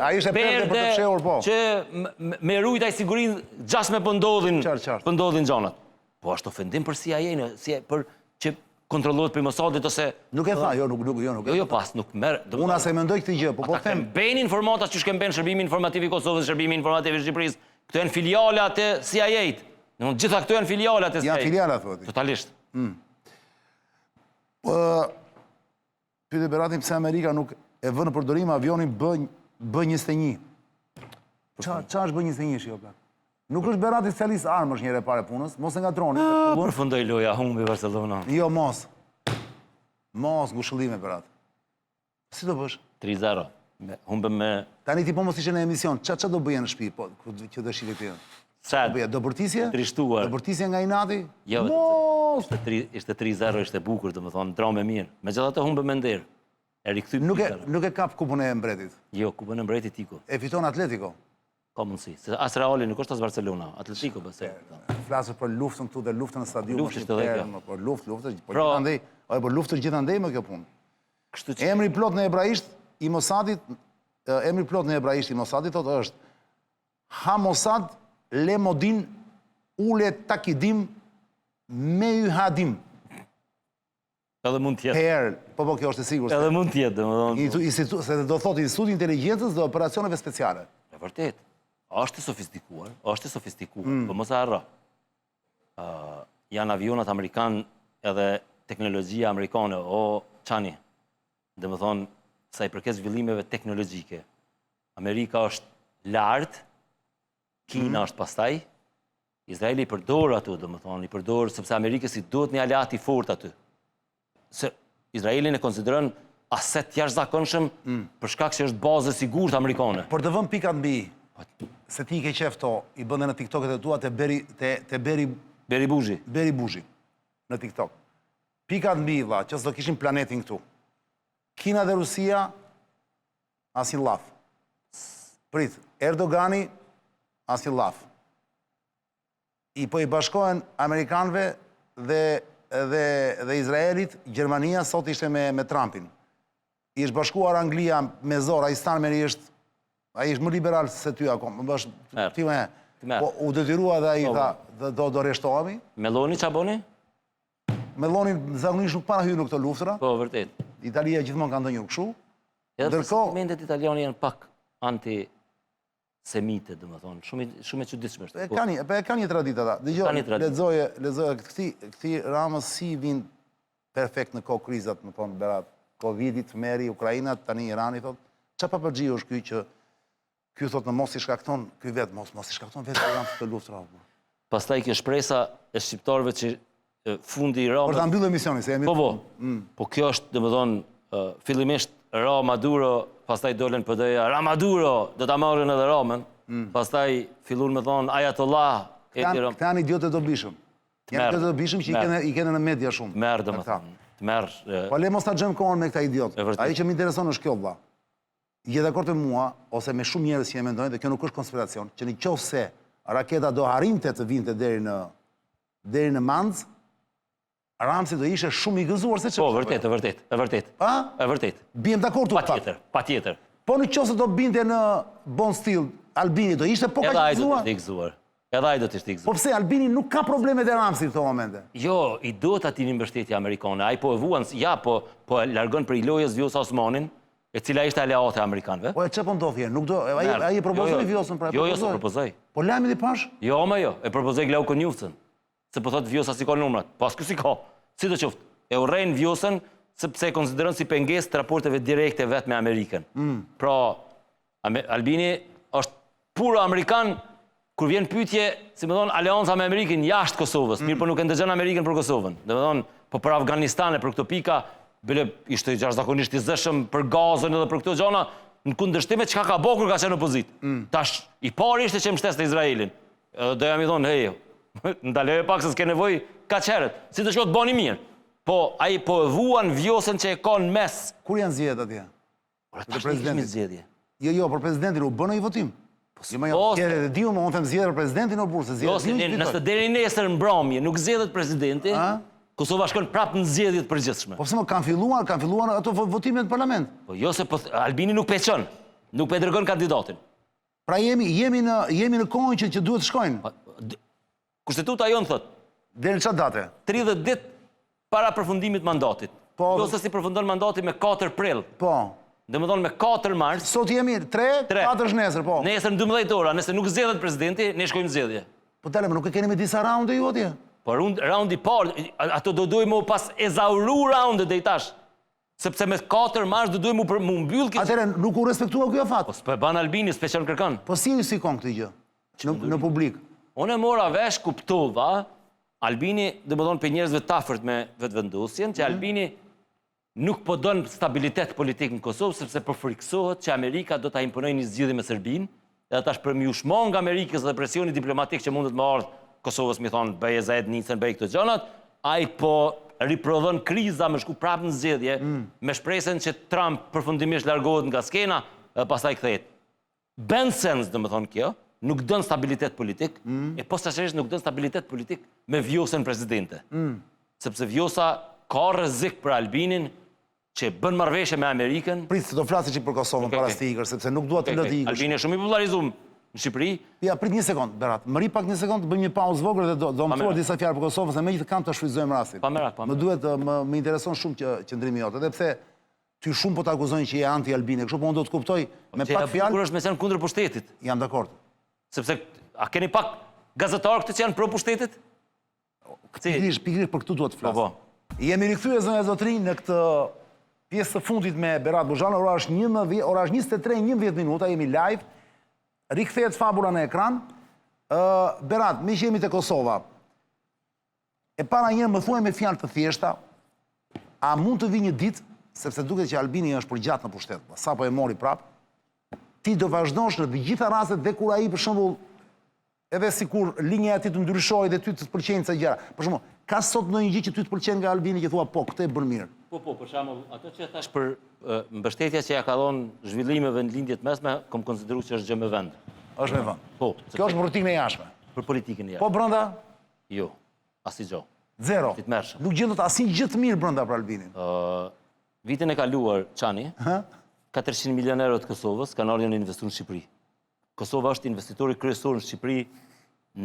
ai ishte perde për të fshehur po. Që me rujtaj sigurinë gjashme po ndodhin gjanat. Po është ofendim për CIA-n, për që kontrollohet për Mossadit ose... Nuk e tha, nuk. Jo, pas, nuk merr. Unë as e mendoj këtë gjë, po them... Bëjnë informata që shkemben Shërbimi Informativ i Kosovës, Shërbimi Informativ i Shqipërisë, këto janë filialat e CIA-t. Gjitha këto janë filialat e CIA-t. Janë filialat, thotë. Totalisht. Pyete Beratin pse Amerika nuk e vë në përdorim avionin B-21. Qa është B-21 shi, opla? Nuk është Berati specialist armësh njëre pare punës, mos e nga droni. Përfundoj loja, humbi Barcelona. Jo, mos. Mos, ngushëllime, Berat. Si do bësh? 3-0. Humbe me... Tani ti po mos ishe në emision, qa do bëje në shpi, që do shqile këtë? Qatë? Do bërtisje? Trishtuar. Do bërtisje nga inati? Jo, mos! Ishte 3-0, ishte bukur, të më thonë, drame mirë. Me gjitha të humbe me nderë. Nuk e kap kupën e Mbretit? Jo, kupën e Mbretit Tiko. E fiton Atletico? Ka mundësi. As Reali nuk është as Barcelona, Atletico bëse. Flasër për luftën këtu dhe luftën në stadium. Luftës të dhe kjo. Për luftës gjithandej më kjo punë. Emri plot në hebraisht i Mossadit, thot është Ha Mossad le modin ule takidim me y hadim. Edhe mund tjetë. Herë, po kjo është e sigur. Edhe mund tjetë. Se do thot Instituti Inteligencës dhe Operacioneve Speciale. E vërtet. Është sofistikuar, po mos e harro. Janë avionat amerikanë edhe teknologjia amerikane, o qani, dhe më thonë, sa i përket zhvillimeve teknologjike. Amerika është lartë, Kina është pastaj, Izraeli i përdor aty, dhe më thonë, i përdor, sepse Amerikës i duhet një aleat i fort aty. Se Izraelin e konsideron aset jashtëzakonshëm për shkak që është bazë e sigurt amerikane. Por të vëm pikat mbi, se ti ke qef to, i bënde në TikToket e tua të Beri Bushi në TikTok. Pikat mbi, vla, që s'do kishin planetin këtu. Kina dhe Rusia, asin laf. Prit, Erdogani, asin laf. I po i bashkohen Amerikanëve dhe Izraelit, Gjermania sot ishte me Trumpin. I është bashkuar Anglia me Zora, i stanë meri është a i është më liberal se ty akom. Po u detyrua dhe a i tha do reshtohemi. Meloni qa boni? Meloni zakonisht nuk para hyrë në këtë luftëra. Po, vërtet. Italia gjithmonë ka ndonjë kështu. Edhe mendet italiani janë pak antisemite, dhe më thonë. Shumë e çuditshme është. E ka një tradit ata. Dëgjoj, lexoje këti Ramës si vinë perfekt në kohë krizat, më thonë, Berat. Covidit, meri, Ukrajina, tani Irani, thotë. Qa pa përgji është këj që këj thotë në mos i shkakton, këj vetë, mos i shkakton vetë program të luftë rafë. Pastaj kjo shpresa e shqiptarëve që fundi i Ramës... Për ta mbyllë emisionin, se jemi... Po kjo është, dhe më thonë, fillimisht Ra Maduro, pastaj dolën PD-ja, Ra Maduro, do ta marrin edhe Ramën, pastaj fillun me thonë Ajatollah... Këta janë idiotë të dobishëm. Janë idiotë të dobishëm që i kene në media shumë. Merë, dhe më thonë. Po le mos ta gjëmë kohën me këta idiotë. Ajo që më intereson është kjo, vlla. Je dakord me mua, ose me shumë njerëz që e mendojnë, dhe kjo nuk është konspiracion, që nëse raketa do harrinte të vinte deri në Manz, Ramsi do ishe shumë i gëzuar se që... Po, vërtet. A? E vërtet. Bijem dakord të Patjetër. Po në qoftë do binte në bon stil Albini, do ishte po ka gëzuar. Edhe ai do të ishte i gëzuar. Po pse Albini nuk ka probleme te Ramsi në këto momente? Jo, i duhet atij një mbështetje amerikane. Ai po e vuan, ja, po largon për i lojës Vjosa Osmanin, e cila ishte aleate amerikanëve. Po e çfarë po ndodhje? Nuk do, ai e propozoi Vjosën pra. Jo, s'e propozoi. Po lajmi i pash? Jo, e propozoi Glauco Njufcën. Se po thot Vjosa si ka numrat. Pas ky si ka. Sidoqoftë, e urrejn Vjosën sepse e konsideron si pengesë të raporteve direkte vetë me Amerikën. Pra, Albini është puro amerikan, kur vjen pyetje, si më thonë, aleanca me Amerikën jashtë Kosovës, mirë po nuk e ndëgjon Amerikën për Kosovën. Dhe më thonë, po për Afganistan e për këto pika, bile ishte jashtëzakonisht i zëshëm për gazën edhe për këto gjona, në kundërshtim me çka ka bërë kur ka qenë opozitë. Tash, i pari ishte që mbështeste Izraelin. Do jam i thonë, hey, ndaleje pak se s'ke nevojë kaq herët. Si të shkot bani mirë. Po, ai po e vuan Vjosën që e ka në mes. Kur janë zgjedhjet atje? Tash nuk kemi zgjedhje. Jo, për presidentin u bën ai votim. Edhe diu më them zgjedhje për presidentin o burse, zgjedhje. Nëse deri nesër mbrëmje nuk zgjedhet presidenti, Kosova shkon prapë në zgjedhje të përgjithshme. Po pse më kanë filluar ato votimet në parlament? Po jo se Albini nuk peçon, nuk pe dërgon kandidatin. Pra jemi në kohën që duhet të shkojnë. Kushtetuta jonë thot, deri në çfarë date? 30 ditë para përfundimit mandatit. Jo se si përfundon mandati me 4 prill. Po. Dhe më thonë me 4 mars. Sot jemi 3, 4 nesër, po. Nesër në 12 ora, nëse nuk zgjedhet presidenti, ne shkojmë zgjedhje. Po dalë, nuk e keni me disa raunde ju atje? Po raundi parë, ato do duhet më pas ezauru raundet dhe i tash. Sepse me 4 mars do duhet më mbyll këtë. Atëherë nuk u respektua ky afat. Po s'po e ban Albini, s'peqon kërkon. Po si ju sikon këtë gjë? Në publik. Unë e mora vesh, kuptova, Albini, dhe më thonë për njerëzve tafërt me vetëvendosjen, që Albini nuk po donë stabilitet politik në Kosovë, sepse po friksohet që Amerika do ta imponojë një zgjidhje me Serbinë, edhe tash për mjush nga Amerikës dhe presioni diplomatik që mundet më ardhë Kosovës, mi thonë, bëje Zajednicën, bëje këto gjonat, ai po riprodhon kriza me shku prapë në zgjedhje, me shpresën që Trump përfundimisht largohet nga skena, dhe pastaj kthehet. Ben sens, dhe më thonë kjo, nuk dën stabilitet politik, e posaçërisht nuk dën stabilitet politik me Vjosën presidente. Sepse Vjosa ka rrezik për Albinin që bën marrëveshje me Amerikën. Prit, do flasë që për Kosovën para se ikër, sepse nuk dua të lë të ikësh. Albini është shumë i popularizuar në Shqipëri. Ja, prit një sekond, Berat. Më ri pak një sekond, bëjmë një pauzë vogël dhe do më thuar disa fjalë për Kosovën, se megjithë kam ta shfrytëzojmë rastin. Më duhet më intereson shumë që qëndrimi jot, edhe pse ty shumë po të akuzojnë që je anti-Albini, kështu po unë do të kuptoj me pak fjalë. Kur është me qenë kundër pushtetit. Jam dakord. Sepse a keni pak gazetarë këtu që janë pro pushtetit? Pikërisht për këtu duhet të flas. Jemi rikthyer zonja zotrinj në këtë pjesë të fundit me Berat Buzhan, ora është 23:11 minuta, jemi live. Rikthehet fabula në ekran. Berat, me që jemi te Kosova. E para një më thuaj me fjalë të thjeshta, a mund të vi një ditë, sepse duket që Albini është përgjatë në pushtet, sapo e mori prap, ti do vazhdosh në të gjitha rastet dhe kur ai për shembull edhe sikur linja e tij të ndryshojë dhe ty të pëlqejnë ca gjëra. Për shembull, ka sot ndonjë gjë që ty të pëlqen nga Albini që thua po, këtë e bën mirë? Po, për shembull, ato që thash për mbështetja që ja ka dhënë zhvillimeve në lindjet mesme, kam konsideruar që është gjë me vend. Është me vend. Po. Kjo është politikën e jashtme. Për politikën e jashtme. Po brenda? Jo, asnjë. Zero. Nuk gjendet asnjë gjë të mirë brenda për Albinin. Vitin e kaluar, Çani, 400 milionë euro të Kosovës kanë ardhur në investim në Shqipëri. Kosova është investitori kryesor në Shqipëri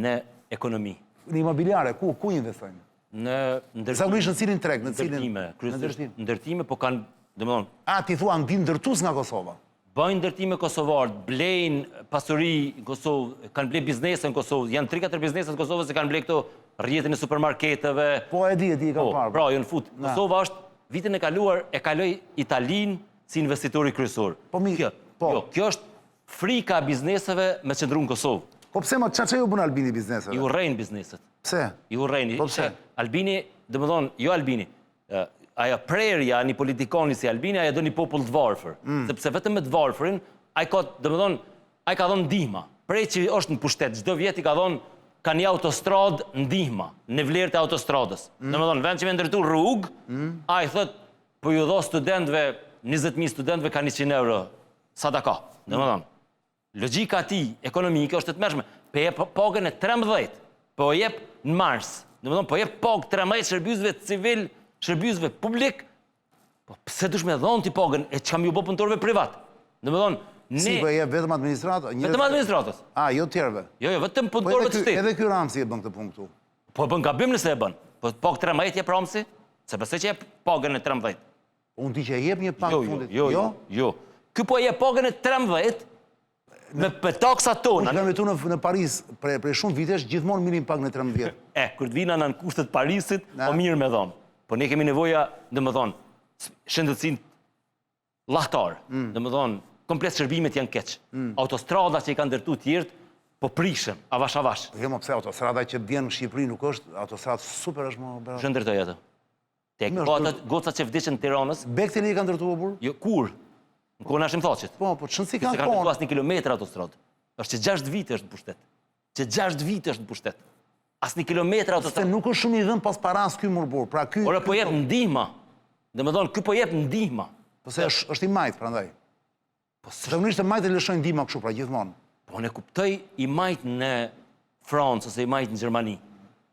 në ekonomi. Në imobiliare, ku investojnë? Në ndërtime. Zakonisht në cilin treg, në cilin ndërtime, po kanë, domethënë, ti thua ndërtues nga Kosova. Bëjnë ndërtime kosovar, blejnë pasuri në Kosovë, kanë blej biznese në Kosovë, janë 3-4 biznese në Kosovë që kanë blej këto rrjetin e supermarketeve. Po e di kam parë. Pra, jo në fut. Kosova është vitin e kaluar e kaloi Italinë si investitori kryesor. Po mirë. Jo, kjo është frika e bizneseve me qëndru në Kosovë. Po pse më çfarë ju bën Albini bizneseve? I urrejnë bizneset. Pse? I urrejnë. Po pse? Albini, domethënë, jo Albini. Ajo prerja një politikani si Albini, ajo do një popull të varfër. Sepse vetëm me të varfërin, ai ka, domethënë, ai ka dhënë ndihma. Prej që është në pushtet, çdo vjet i ka dhënë ka një autostradë ndihma në vlerë të autostradës. Domethënë, vend që më ndërtu rrugë, ai thotë, po ju dho studentëve 20.000 studentëve ka 100 euro sadaka. Domethënë, logjika e tij ekonomike është të tmerrshme. Po jep pagën e 13, po jep në mars. Domethënë po jep pagë 13 shërbësve civil, shërbësve publik, po pse dush me dhon ti pagën e çka më u bë punëtorëve privat? Domethënë Si po jep vetëm administratë? vetëm administratës. Jo tjerëve. Jo, vetëm punëtorëve të shtetit. Edhe ky Ramsi e bën këtë punë këtu. Po bën gabim nëse e bën. Po pagë 13 jep Ramsi, se pse që jep pagën e 13. Unë di që jep një pagë fundit. Jo. Ky po jep pagën e 13 me taksat tona. Unë kam jetuar në Paris për shumë vitesh, gjithmonë minim pagën e 13. Kur të vina në kushtet Parisit, po mirë me dhon. Po ne kemi nevoja, domethënë, shëndetësinë llahtar. Domethënë, komplet shërbimet janë keq. Autostrada që i kanë ndërtuar tjerët, po prishëm, avash. Jo, më pse autostrada që vjen në Shqipëri nuk është autostradë super është më Berat. Shëndërtoj atë. Tek po ata gocat që vdiqën në Tiranës. Bektin i kanë ndërtuar burr? Jo, kur? Në kohën e Shimthaqit. Po çon si kanë Se kanë kohën. pas 1 kilometër autostradë. Është që 6 vite është në pushtet. Që 6 vite është në pushtet. As 1 kilometër Se autostradë. nuk është shumë i dhënë pas paras ky burr. Pra ky. Ora po jep ndihma. Domethënë ky po jep ndihma. Po se është i majt prandaj. Po Zakonisht e majt e lëshojnë ndihma kështu pra gjithmonë. Po ne kuptoj i majt në Francë ose i majt në Gjermani.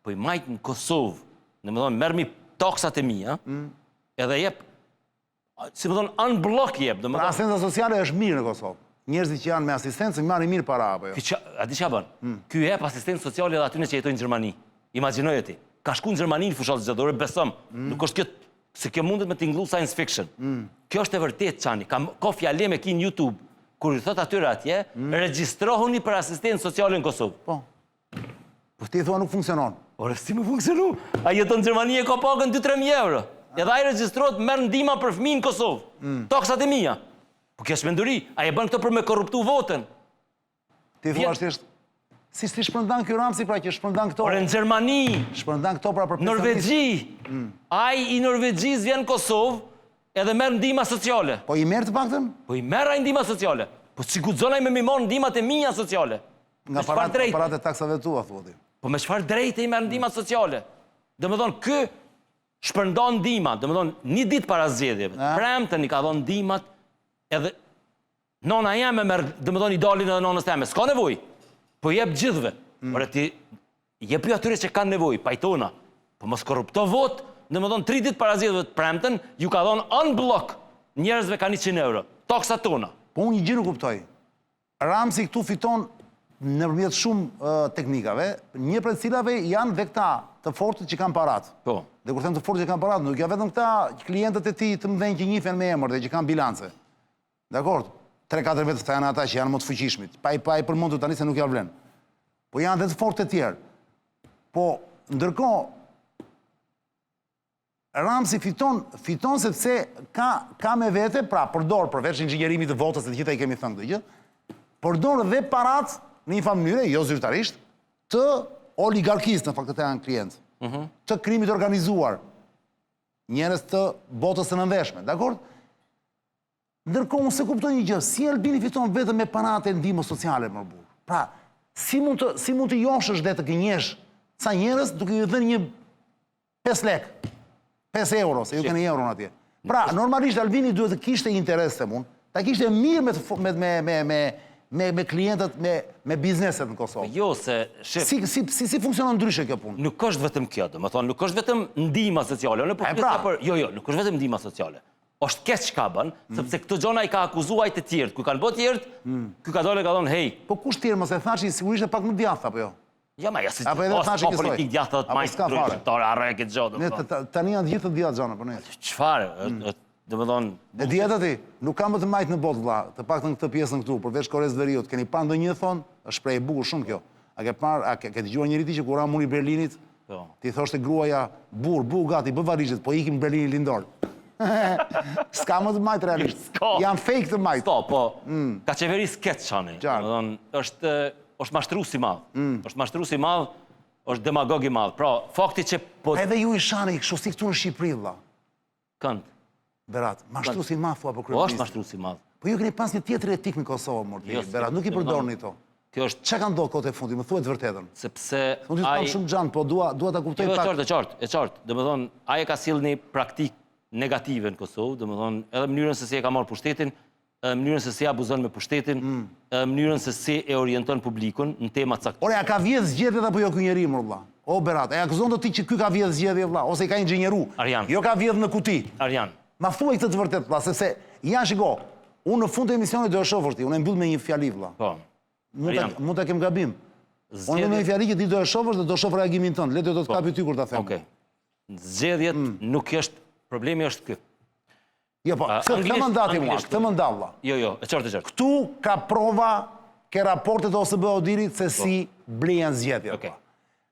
Po i majt në Kosovë. Domethënë merr mi taksat e mia. Edhe jep si më thonë unblock jep, Pra domethënë. asistenca sociale është mirë në Kosovë. Njerëzit që janë me asistencë marrin mirë para apo jo? A di çfarë bën? Ky jep asistencë sociale edhe atyre që jetojnë në Gjermani. Imagjinoje ti. Ka shku në Gjermani në fushat zgjedhore, besom. Nuk është kjo se kjo mundet me t'ingullu science fiction. Kjo është e vërtet çani. Ka fjale me ki në YouTube. Kur i thot atyre atje, regjistrohuni për asistencë sociale në Kosovë. Po. Po ti thua nuk funksionon. Ore, si më funksionu? A jeton në Gjermani e ka pagën 2-3.000 euro. Edhe ai regjistrohet merr ndihma për fëmijë në Kosovë. Taksat e mia. Po kjo shmenduri, a e bën këto për me korruptu votën? Ti thua thjesht si shpërndan ky Ramsi pra që shpërndan këto. Ore në Gjermani, Shpërndan këto pra për Norvegji. Ai i Norvegjis vjen në Kosovë edhe merr ndihma sociale. Po i merr të paktën? Po i merr ai ndihma sociale. Po si guxon ai me mi marr ndihmat e mia sociale? Nga parat e taksave tua thua ti. Po me çfarë drejtë i merr ndihmat sociale? Domethënë ky shpërndan ndihma, domethënë një ditë para zgjedhjeve. Premten i ka dhënë ndihmat edhe nona jeme merr, domethënë i dalin edhe nonës teme. S'ka nevojë. Po jep gjithëve. Ore ti jepi atyre që kanë nevojë, pajtona. Po mos korrupto vot, domethënë 3 ditë para zgjedhjeve të premten ju ka dhënë unblock njerëzve kanë 100 euro. Taksat tona. Po unë një gjë nuk kuptoj. Ramsi këtu fiton nëpërmjet shumë teknikave, një prej cilave janë dhe këta të fortët që kanë parat. Po. Dhe kur them të fortët që kanë parat, nuk janë vetëm këta klientët e tij të mëdhenj që njihen me emër dhe që kanë bilance. Dakor? 3-4 vetë janë ata që janë më të fuqishmit. Pa i përmendur tani se nuk ja vlen. Po janë edhe të fortë të tjerë. Po ndërkohë Ramsi fiton sepse ka me vete, pra përdor përveç inxhinierimit të votës dhe të gjitha i kemi thënë këtë gjë, përdor dhe parat në një mënyrë, jo zyrtarisht, të oligarkisë, në fakt të janë klientë, të krimit organizuar, njerëz të botës së nënveshme, dakor? Ndërkohë unë se kuptoj një gjë, si Albini fiton vetëm me parat e ndihmës sociale më burr. Pra, si mund të joshësh dhe të gënjesh ca njerëz duke i dhënë një 5 lek, 5 euro, se ju keni euro në atje. Pra, normalisht Albini duhet të kishte interes të mund, ta kishte mirë me klientët, me bizneset në Kosovë. Jo, se shef... Si funksionon ndryshe kjo punë? Nuk është vetëm kjo, domethënë, nuk është vetëm ndihma sociale, unë po flisja për, jo, nuk është vetëm ndihma sociale. Është keq çka bën, sepse këto gjona i ka akuzuar të tjerët, ku kanë bërë tjerët, ky ka dalë ka thonë, "Hey, po kush tjerë mos e thashi sigurisht e pak më djathtë apo jo?" Ja, ma ja si apo edhe thashi kësaj. politik djathtë të majtë kryetar, arre këtë gjë. Ne tani janë gjithë të djathtë gjona po ne. Çfarë? Domethënë, e dieta ti, nuk ka më të majtë në botë vlla, të paktën këtë pjesën këtu, përveç Koreas Veriut, keni parë ndonjë thon, është shpreh e bukur shumë kjo. A ke parë, a ke dëgjuar njëri ti që kur ra muni Berlinit? Po. Ti thoshte gruaja, bu gati, bë valizhet, po ikim në Berlinin lindor. S'ka më të majtë realisht. Janë fake të majtë. Po, ka qeveri skeç çani. Domethënë, është mashtrues i madh. Është mashtrues i madh, është demagog i madh. Pra, fakti që po edhe ju i shani kështu si këtu në Shqipëri vlla. Kënd. Berat, mashtrues i madh thua po Po është mashtrues i madh. Po ju keni pas një tjetër etik në Kosovë, morti. Berat, nuk i përdorni këto. Kjo është çka kanë ndodhur kohët e fundit, më thuaj të vërtetën. Sepse unë ai shumë xhan, po dua ta kuptoj pak. E qartë. Domethënë, ai ka sill një praktik negative në Kosovë, domethënë, edhe mënyrën se si e ka marrë pushtetin, mënyrën se si abuzon me pushtetin, mënyrën se si e orienton publikun në tema të caktuara. Ore, a ka vjedh zgjedhjet apo jo ky njeri, më valla? O Berat, e akuzon të ti që ky ka vjedh zgjedhje vlla, ose i ka inxhinieru. Arjan. Jo ka vjedh në kuti. Arjan. Ma thuaj këtë të vërtet vlla, sepse janë shiko. Unë në fund të emisionit do e shoh vërtet, unë e mbyll me një fjali vlla. Po. Mund ta kem gabim. Unë me një fjali që ti do e shohësh dhe do shoh reagimin tënd. Le të do të kapi ty kur ta them. Okej. Zgjedhjet nuk është, problemi është ky. Jo po, këtë mandati mua, këtë mandat vlla. Jo, e qartë. Këtu ka prova ke raportet OSB Odirit se si blihen zgjedhjet. Okej.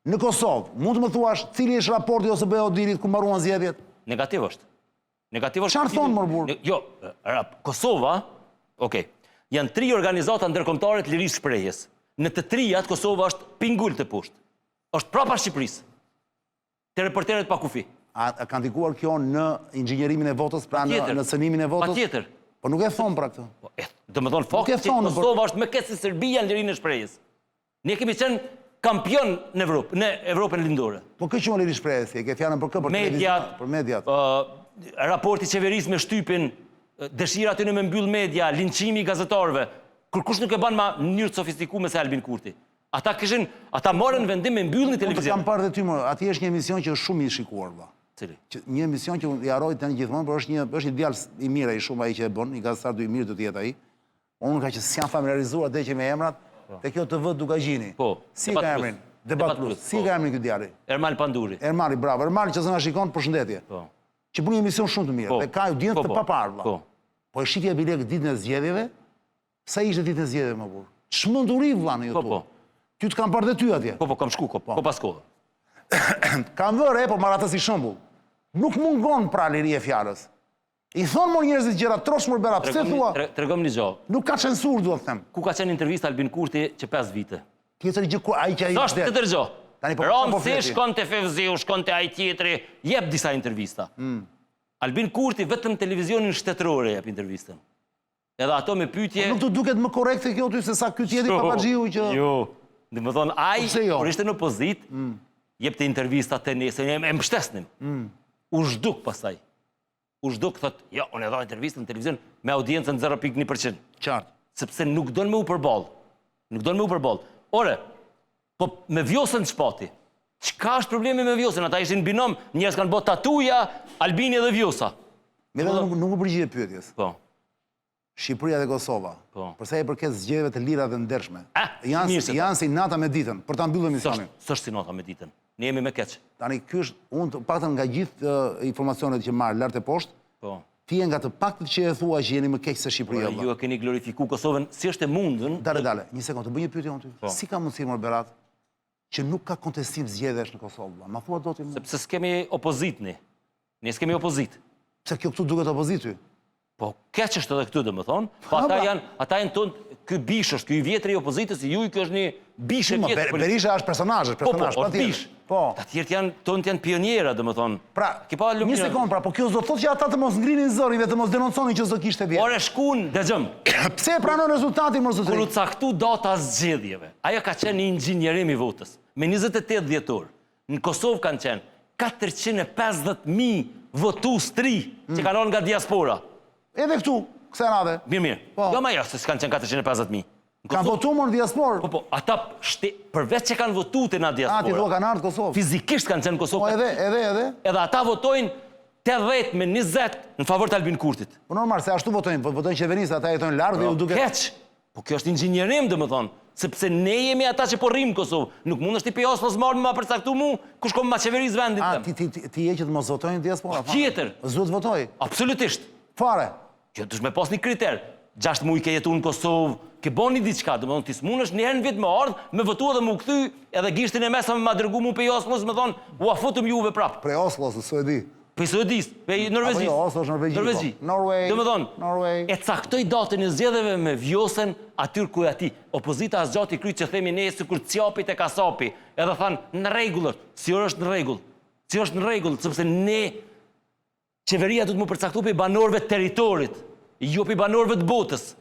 Në Kosovë, mund të më thuash cili është raporti OSB Odirit ku mbaruan zgjedhjet? Negativ është. Çfarë thon më burr? Jo, Kosova, okej. Janë 3 organizata ndërkombëtare të lirisë shprehjes. Në të trijat Kosova është pingull të poshtë. Është prapa Shqipërisë. Te reporterët pa kufi. A ka ndikuar kjo në inxhinierimin e votës, pra në cënimin e votës? Patjetër. Po nuk e thon pra këtë. Domethënë fakti që Kosova është më keq se Serbia në lirinë e shprehjes. Ne kemi qenë kampion në Evropë, në Evropën lindore. Po kë quhen lirinë e shprehjes? E ke fjalën për kë, për mediat, për mediat. Raporti qeverisë me shtypin, dëshira aty në me mbyll media, linçimi i gazetarëve. Kur kush nuk e bën në mënyrë të sofistikuar se Albin Kurti. Ata morën vendim me mbylljen e televizionit. Unë kam parë dhe ty më, aty është një emision që është shumë i shikuar valla. Cili? Një emision që i haroj tani gjithmonë, por është një djalë i mirë ai shumë ai që e bën, i gazetar i mirë do të jetë ai. Unë ka që s'jam familiarizuar atë që me emrat, te kjo TV Dukagjini. Po. Si ka emrin? Debat Plus. Si ka emrin ky djalë? Ermal Panduri. Ermali, bravo. Ermali që na shikon, përshëndetje. Po. Që bën një emision shumë të mirë. Dhe ka audiencë të paparë valla. Po. Po e shitja bilek ditën e zgjedhjeve. Sa ishte ditën e zgjedhjeve më burr? Çmenduri vlla në YouTube. Po. Ty të kam parë dhe ty atje. Po, kam shku, ko pas kohë. Kam vërë, po marr atë si shembull. Nuk mungon pra liria e fjalës. I thon më njerëzit gjëra troshmër bëra. Pse thua? Tregom një gjë. Nuk ka censur, duhet të them. Ku ka qenë intervista Albin Kurti që 5 vite? Tjetër gjë ku ai që ai. Sa është këtë gjë? Tani po. Rom si shkon te Fevziu, shkon te ai tjetri, jep disa intervista. Albin Kurti vetëm televizionin shtetëror jep intervistën. Edhe ato me pyetje. Nuk të duket më korrekte kjo ty se sa ky tjetri Papaxhiu që. Jo. Domethënë ai kur ishte në opozitë, jepte intervista te ne, se ne e mbështesnim. U zhduk pastaj. U zhduk thot, jo, unë e dha intervistën në televizion me audiencën 0.1%. Qartë. Sepse nuk don me u përball. Nuk don me u përball. Ore, po me Vjosën çpati. Çka është problemi me Vjosën? Ata ishin binom, njerëz kanë bërë tatuja, Albini dhe Vjosa. Me vetë nuk u përgjigje pyetjes. Po. Shqipëria dhe Kosova. Po. Përsa i përket zgjedhjeve të lira dhe ndershme. Janë si nata me ditën, për ta mbyllur emisionin. S'është si nata me ditën. Ne jemi me keq. Tani ky është, unë të paktën nga gjithë informacionet që marr lart e poshtë. Po. Ti je nga të paktët që e thua që jeni më keq se Shqipëria. Ju e keni glorifikuar Kosovën, si është e mundën. Dale, një sekond, të bëj një pyetje unë ty. Si ka mundësi më Berat që nuk ka kontestim zgjedhjesh në Kosovë? Ma thua dot ti. Sepse s'kemi opozit ne. Ne s'kemi opozit. Pse kjo këtu duket opozit ty? Po, keq është edhe këtu domethënë. Po ata janë tonë, ky bish është, ky i vjetri i opozitës, juj ky është një bish e vjetër. Berisha është personazh, patjetër. Po. Të tjerë janë pionierë domethënë. Pra, një sekond, pra, po kjo s'do thotë që ata të mos ngrinin zërin dhe të mos denonconin që s'do kishte vjet. Ore shkun, dëgjom. Pse e pranon rezultatin më zotëri? Kur u caktu data zgjedhjeve, ajo ka qenë një inxhinierim i votës. Me 28 dhjetor. Në Kosovë kanë qenë 450.000 votues të ri që kanë ardhur nga diaspora. Edhe këtu, kësaj radhe. Mirë. Jo më se s'kanë qenë 450.000. Kanë votuar në diasporë. Po, ata përveç që kanë votuar në diasporë. Ti thua kanë ardhur në Kosovë. Fizikisht kanë qenë në Kosovë. Po edhe. Edhe ata votojnë 80-20 në favor të Albin Kurtit. Po normal, se ashtu votojnë, po votojnë qeverisë, ata jetojnë larg dhe u duket. Keq. Po kjo është inxhinierim domethënë, sepse ne jemi ata që po rrim Kosovë. Nuk mund është ti pejos mos marrë ma përcaktu mu, kush kom ma qeverisë vendin. Ti je që të mos votojnë në diaspora? Tjetër. Zot votoj. Absolutisht. Fare. Që dush me pas një kriter. 6 muaj ke jetu në Kosovë, ke boni diçka, domethënë ti s'mundesh një herë në vit me ardh, me votua dhe më u kthy, edhe gishtin e mesme ma dërgu mu pe Oslos, më thon, u afutëm juve prap. Pre Oslos, Suedi. Pe Suedis, pe Norvegjis. Apo jo, Oslo është Norvegji. Norway. Domethënë, e caktoi datën e zgjedhjeve me Vjosën aty ku aty. Opozita asgjati kryt që themi ne sikur çapi te kasapi. Edhe than, në rregull është. Si është në rregull? Si është në rregull, sepse ne qeveria do të më përcaktojë pe banorëve të territorit, jo pe banorëve të botës.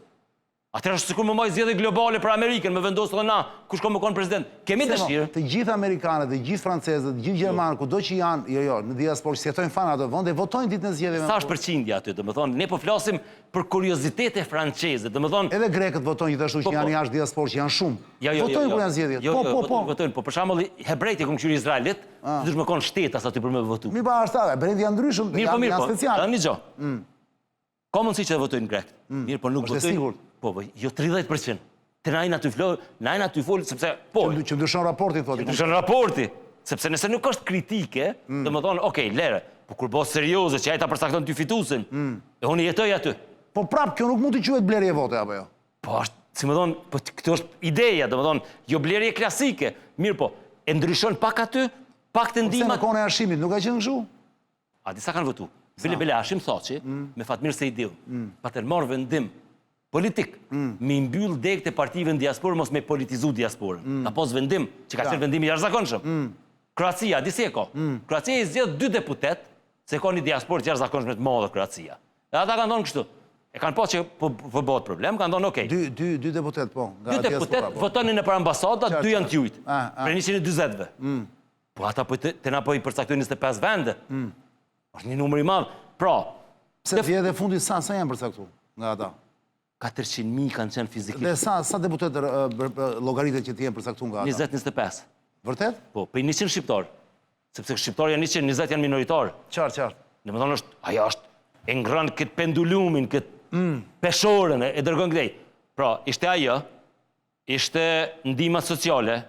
Atëherë është sikur më maj zgjedhje globale për Amerikën, më vendosë edhe na kush ka më konë president. Kemi dëshirë. Të gjithë amerikanët, të gjithë francezët, të gjithë gjermanët, kudo që janë, në diasporë, që jetojnë fanë ato vende, votojnë ditën e zgjedhjeve. Sa është përqindja aty, domethënë, ne po flasim për kuriozitete franceze, domethënë. Edhe grekët votojnë gjithashtu që janë jashtë diasporë, që janë shumë. Votojnë kur janë zgjedhjet. Po. Votojnë, po për shembull hebrejt e këmbë Izraelit, duhet më konë shtetas aty për më votu. Mi pa ashtu, brenda janë ndryshëm, janë special. Një gjë. Ka mundësi që të votojnë grekt. Mirë, po nuk votojnë. Po, jo 30%. Të najnë aty folë, sepse, po... Që ndryshon raporti, thotë. Që ndryshon raporti. Sepse nëse nuk është kritike, dhe më thonë, okej, lere, po kur bo serioze që ajta përsakton ty fitusin, e unë jetoj aty. Po prapë, kjo nuk mund të quhet blerje vote, apo jo? Po, si më thonë, këtë është ideja, dhe më thonë, jo blerje klasike. Mirë po, e ndryshon pak aty, pak të ndimat... Se në kone e Ashimit, nuk ka qenë kështu? A, disa kanë votu. Bile Ashim thoqi, me Fatmir Sejdiu, pa të marrë vendim politik, me mbyll degët e partive në diasporë, mos me politizu diasporën. Ka pos vendim, që ka qenë vendimi jashtëzakonshëm. Kroacia, disi e ko. Kroacia i zgjedh 2 deputet, se ka një diasporë të jashtëzakonshme të madhe Kroacia. E ata kanë thonë kështu. E kanë pas që po bëhet problem, kanë thonë okej. 2 deputet, po. 2 deputet votonin në për ambasadat, 2 janë t'jujt. Për 120-ve. Po ata të na po i përcaktojnë 25 vende. është një numër i madh. Pra, pse vjet e fundit sa janë përcaktuar nga ata? 400.000 kanë qenë fizikisht. Dhe sa deputet llogaritet që të jenë përcaktuar nga ata? 20-25. Vërtet? Po, për 100 shqiptar. Sepse shqiptarë janë 100, 20 janë minoritarë. Qartë. Domethënë ajo është e ngrën këtë pendulumin, këtë peshorën e dërgon këtej. Pra, ishte ajo, ishte ndihma sociale,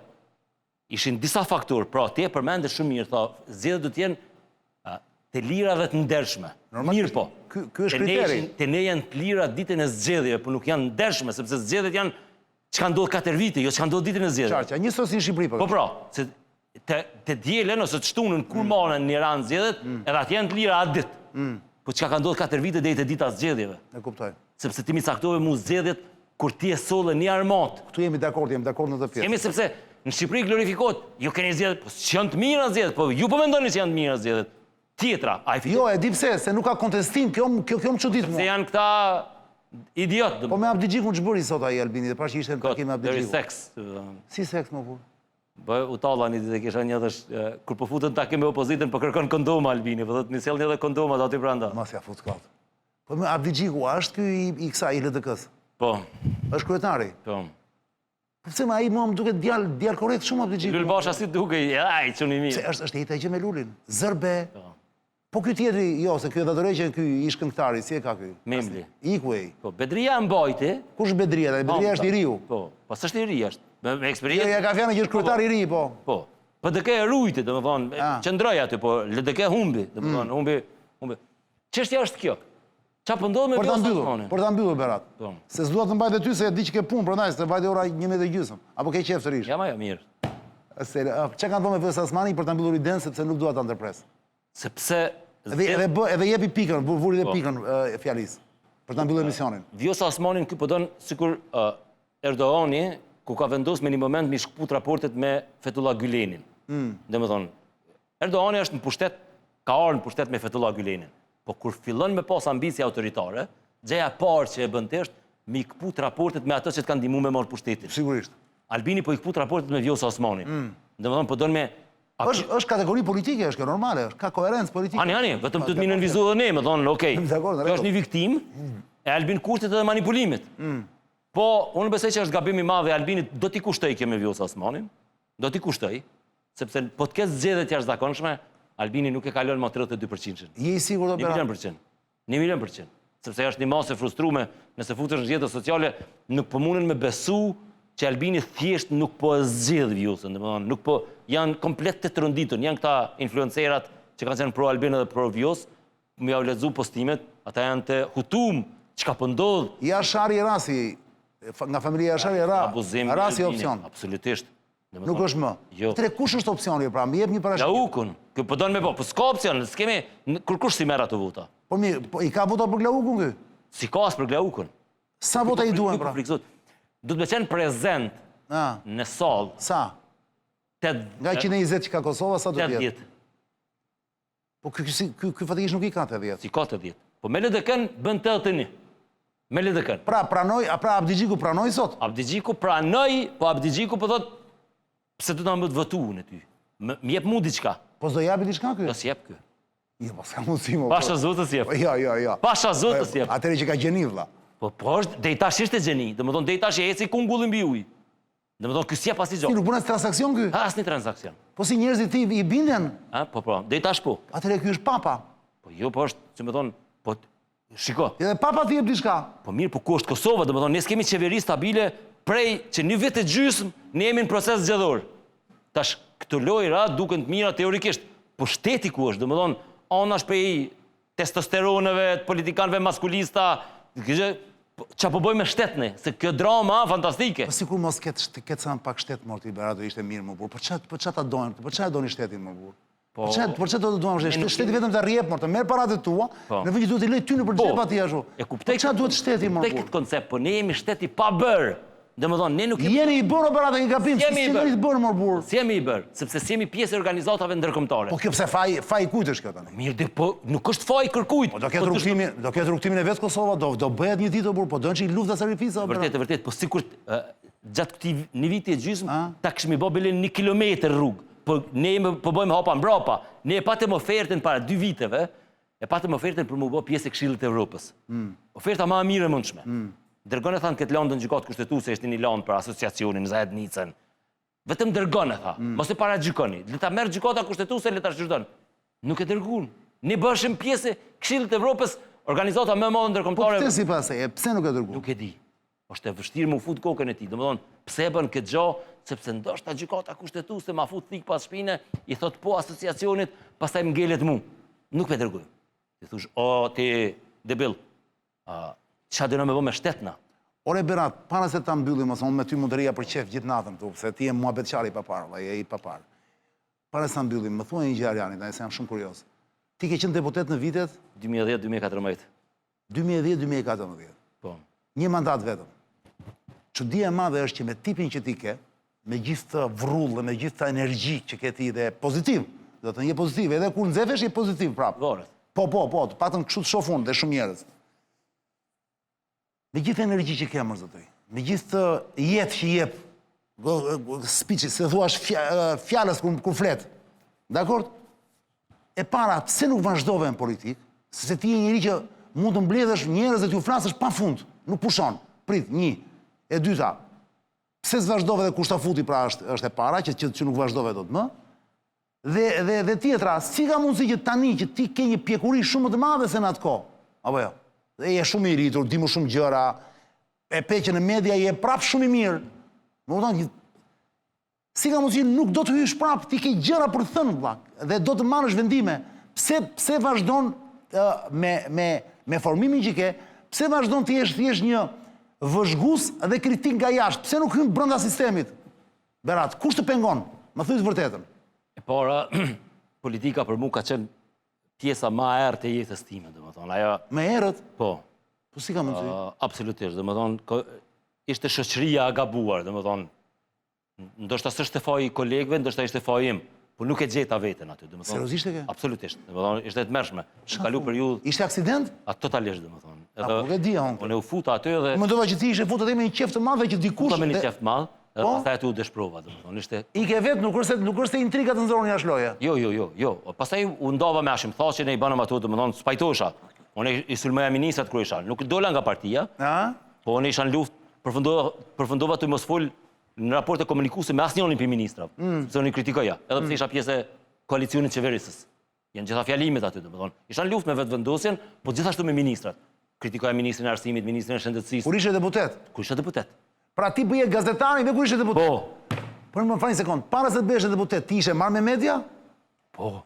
ishin disa faktorë. Pra, ti e përmendë shumë mirë, tha, zgjedhjet do të jenë të lira dhe të ndershme. Mirë po. Ky është kriteri. Te ne janë të lira ditën e zgjedhjeve, por nuk janë ndershme, sepse zgjedhjet janë çka ndodh 4 vite, jo çka ndodh ditën e zgjedhjeve. Qartë, një sosi në Shqipëri po. Po pra, se të dielën ose të shtunën kur marrën në Iran zgjedhjet, edhe atë janë të lira atë ditë. Po çka ka ndodhur 4 vite deri te dita e zgjedhjeve. E kuptoj. Sepse ti mi caktove mu zgjedhjet kur ti e solle një armat. Këtu jemi dakord në të pjesë. Jemi sepse në Shqipëri glorifikohet, ju keni zgjedhjet, po janë të mira zgjedhjet, po ju po mendoni se janë të mira zgjedhjet. Tjetra, ai fiton. Jo, e di pse, se nuk ka kontestim, kjo më çudit mua. Se janë këta idiot. Po me Abdigjikun ç'bëri sot ai Albini, dhe pra që ishte në takim me Abdigjikun. Seks. Si seks më kur? Po u tallani ditë kisha një dash kur po futën takim me opozitën, po kërkon kondom Albini, po thotë nisel edhe kondomat aty brenda. Mos ja fut kot. Po me Abdigjiku, a është ky i kësaj i LDK-s? Po. Është kryetari? Po. Pse më ai mua më duket djalë korrekt shumë Abdigjiku. Lulbasha si dukej, ai çuni mirë. Se është jetë gjë me Lulin. Zërbe. Po ky tjetri, jo, se ky e datorëqen ky ish këngëtari, si e ka ky? Memli. Iku ai. Po Bedria mbajti. Kush Bedria? Bedria është i riu. Po, po s'është i ri është. Me eksperiencë. Jo, ja ka fjalën që është kryetar i ri, po. Po. PDK e rujti, domethënë, qëndroi aty, po LDK humbi, domethënë, humbi. Çështja është kjo. Çfarë po ndodh me Vjosa? Për ta mbyllur Berat. Po. Se s'dua të mbajtë ty se e di që ke punë, prandaj se vajte ora 1:30 apo ke qef sërish. Jam ajo mirë. Çka kanë thënë me Vjosa Osmani për ta mbyllur idenë sepse nuk dua ta ndërpres. Sepse edhe jepi pikën, vuri dhe pikën fjalisë për ta mbyllur emisionin. Vjosa Osmanin ky po don sikur Erdoani ku ka vendosur me një moment mi shkput raportet me Fethullah Gülenin. Domethënë, Erdoani është në pushtet, ka ardhur në pushtet me Fethullah Gülenin. Po kur fillon me pas ambicie autoritare, gjëja e parë që e bën është mi kput raportet me ato që të kanë ndihmuar me marr pushtetin. Sigurisht. Albini po i kput raportet me Vjosa Osmanin. Domethënë po don me është kategori politike, është normale, ka koherencë politike. Ani, vetëm të më nënvizu edhe ne, më thonë, okej. Kjo është një viktim e Albin Kurtit edhe manipulimit. Po, unë besoj që është gabim i madh e Albinit, do t'i kushtoj kjo me Vjosa Osmanin, do t'i kushtoj, sepse po të ketë zgjedhje të jashtëzakonshme, Albini nuk e kalon më 32%. Je i sigurt apo? 1.000.000%. 1.000.000%. Sepse është një masë e frustrume, nëse futesh në zgjedhje sociale, nuk po munden me besu që Albini thjesht nuk po e zgjedh Vjosën, domethënë nuk po janë komplet të tronditën, janë këta influencerat që kanë qenë pro Albin edhe pro Vjos, më ja u lexu postimet, ata janë të hutum, çka po ndodh. Jashari Rasi, nga familja Jashari Rasi opsion. Absolutisht. Nuk është më. Jo. Tre kush është opsioni, pra më jep një parashikim. Glaukun, kë po don me po s'ka opsion, s'kemi kur kush si merr ato vota. Po mirë, po i ka vota për Glaukun ky? Si ka as për Glaukun. Sa vota i duan pra? Do të më qenë prezent në sallë. Sa? Nga 120 që ka Kosova, sa do të jetë? 80. Po ky fatikisht nuk i ka 80. Si ka 80. Po me LDK-n bën 81. Me lidhëkën. Pra Abdi Gjiku pranoj sot? Abdi Gjiku pranoj, po Abdi Gjiku po thot, pse du të më të votu në ty? Më jep mu diçka. Po s'do japi diçka ky? Jo s'jep ky. Jo, po s'ka mundësi mo. Pasha zotës jep. Jo. Pasha zotës jep. Atëri që ka gjeni vlla. Po është, dej tash ishte gjeni. Dhe më thonë, dej tash e eci kungullin mbi ujë. Dhe më thonë, ky s'jep asnjë Ti gjë. nuk bën as transaksion ky? Asnjë transaksion. Po si njerëzit ti i binden? Po, dej tash po. Atëri ky është papa. Po jo, po është, që më thonë, po, shiko. Edhe papa ti jep diçka. Po mirë, po ku është Kosova, dhe më thonë, ne s'kemi qeveri stabile prej që një vit e gjysmë ne jemi në proces zgjedhor. Tash, këto lojra duken të mira teorikisht, po shteti ku është, dhe më thonë, anash prej testosteronëve, politikanëve maskulista, qa po bëjmë me shtetne, se kjo drama fantastike. Po sikur mos ketë sa pak shtet morti Berado ishte mirë më burr. Po ç'a ta dojnë? Po ç'a doni shtetin më burr? Po ç'a do të duam shteti vetëm ta rrjep mortë, merr paratë tua, në vend që duhet i lej ty në përgjep aty ashtu. E kuptoj. Ç'a duhet shteti më burr? Tek këtë koncept, po ne jemi shteti pa bërë. Domethënë ne nuk jeni i bërë operatë një gabim, si jeni i bërë më burr. Si jemi i bërë, sepse si jemi pjesë e organizatave ndërkombëtare. Po kjo pse faj kujt është kjo tani? Mirë, po nuk është faj kërkujt. Po do ketë rrugtimin e vet Kosova, do bëhet një ditë burr, po do një luftë sakrifisa. Vërtet, po sikur gjatë këtij një viti e gjysmë ta kishim bë bile 1 kilometër rrugë. Po ne po bëjmë hapa mbrapa. Ne e patëm ofertën para 2 viteve, e patëm ofertën për më bë pjesë e Këshillit të Evropës. Oferta më e mirë e mundshme. Dërgon e thanë këtë landën gjykatë kushtetuese, ishte një landë për asociacionin Zahed Nicën. Vetëm dërgon e tha, mos e paragjykoni. Le ta merr gjykata kushtetuese, le ta shqyrton. Nuk e dërguan. Ne bëshëm pjesë e Këshillit të Evropës, organizata më e madhe ndërkombëtare. Po pse sipas e, pse nuk e dërguan? Nuk e di. Është e vështirë më fut kokën e tij. Domethënë, pse e bën këtë gjë? Sepse ndoshta gjykata kushtetuese ma fut thik pas shpinë, i thot po asociacionit, pastaj më ngelet mu. Nuk me dërgoj. Ti thosh, o ti debil. Çfarë do na më bë me shtetna? Ore Berat, para se ta mbyllim, ose unë me ty mund të rria për qef gjithë natën këtu, se ti je muhabetçari i papar, valla, je i papar. Para se ta mbyllim, më thuaj një gjë Ariani, se jam shumë kurioz. Ti ke qenë deputet në vitet 2010-2014. 2010-2014. Po. Një mandat vetëm. Çudia e madhe është që me tipin që ti ke, me gjithë të vrullë, me gjithë të energjik që ke ti dhe pozitiv, do të një pozitiv, edhe kur nxefesh je pozitiv prapë. Varet. Po, të patën kështu të shoh unë dhe shumë njerëz. Me gjithë energji që ke, mërzëtoj, me gjithë të jetë që jep, speeches, se thuash fjalës kur flet, dakord? E para, pse nuk vazhdove në politikë, se ti je njëri që mund të mbledhësh njerëz dhe t'ju flasësh pa fund, nuk pushon, prit, një. E dyta, pse s'vazhdove dhe kushtafuti pra është e para, që nuk vazhdove do të më, dhe tjetra, si ka mundësi që tani që ti ke një pjekuri shumë të madhe se në atë kohë, apo jo? Dhe je shumë i rritur, di më shumë gjëra, e pe që në media je prapë shumë i mirë. Më kupton, si ka mundësi nuk do të hysh prapë, ti ke gjëra për të thënë, vllak, dhe do të marrësh vendime. Pse vazhdon me formimin që ke, pse vazhdon të jesh një vëzhgues dhe kritik nga jashtë, pse nuk hyn brenda sistemit? Berat, kush të pengon? Më thuaj të vërtetën. E para, politika për mua ka qenë pjesa ma erë të jetës time, dhe më thonë, ajo... Me erët? Po. Po si ka mundësi? Absolutisht, dhe më thonë, ishte shoqëria a gabuar, dhe më thonë, ndoshta s'është faji i kolegëve, ndoshta ishte faji im, por nuk e gjeta veten aty, dhe më thonë... Seriozisht e ke? Absolutisht, dhe më thonë, ishte të mërshme. Në kalu periudhë... Ishte aksident? Totalisht, dhe më thonë. Nuk e di, honk. Unë e u futa aty dhe... Më ndova që ti ishe futa dhe me një qef të madhe që dikush... Futa me një qef të madhe, dhe pastaj aty u deshprova, dhe më thonë, ishte... I ke vetë, nuk është se intrigat të nxorën jashtë loje. Jo. Pastaj u ndova me Hashim Thaçin e i banëm ato, dhe më thonë, spajtosha. Unë i sulmoja ministrat kur isha. Nuk dola nga partia, po unë isha në luftë, përfundova të mos fol në raporte komunikuese me asnjërin për ministrave, sepse unë i kritikoja, edhe pse isha pjesë e koalicionit qeverisës. Janë gjitha fjalimet aty, dhe më thonë. Isha në luftë me vetvendosjen, po gjithashtu me ministrat. Kritikoja ministrin e arsimit, ministrin e shëndetësisë. Kur ishe deputet? Kur isha deputet. Pra ti bëje gazetari dhe kur ishe deputet? Po. Por më fal një sekond, para se të bëhesh deputet, ti ishe marrë me media? Po.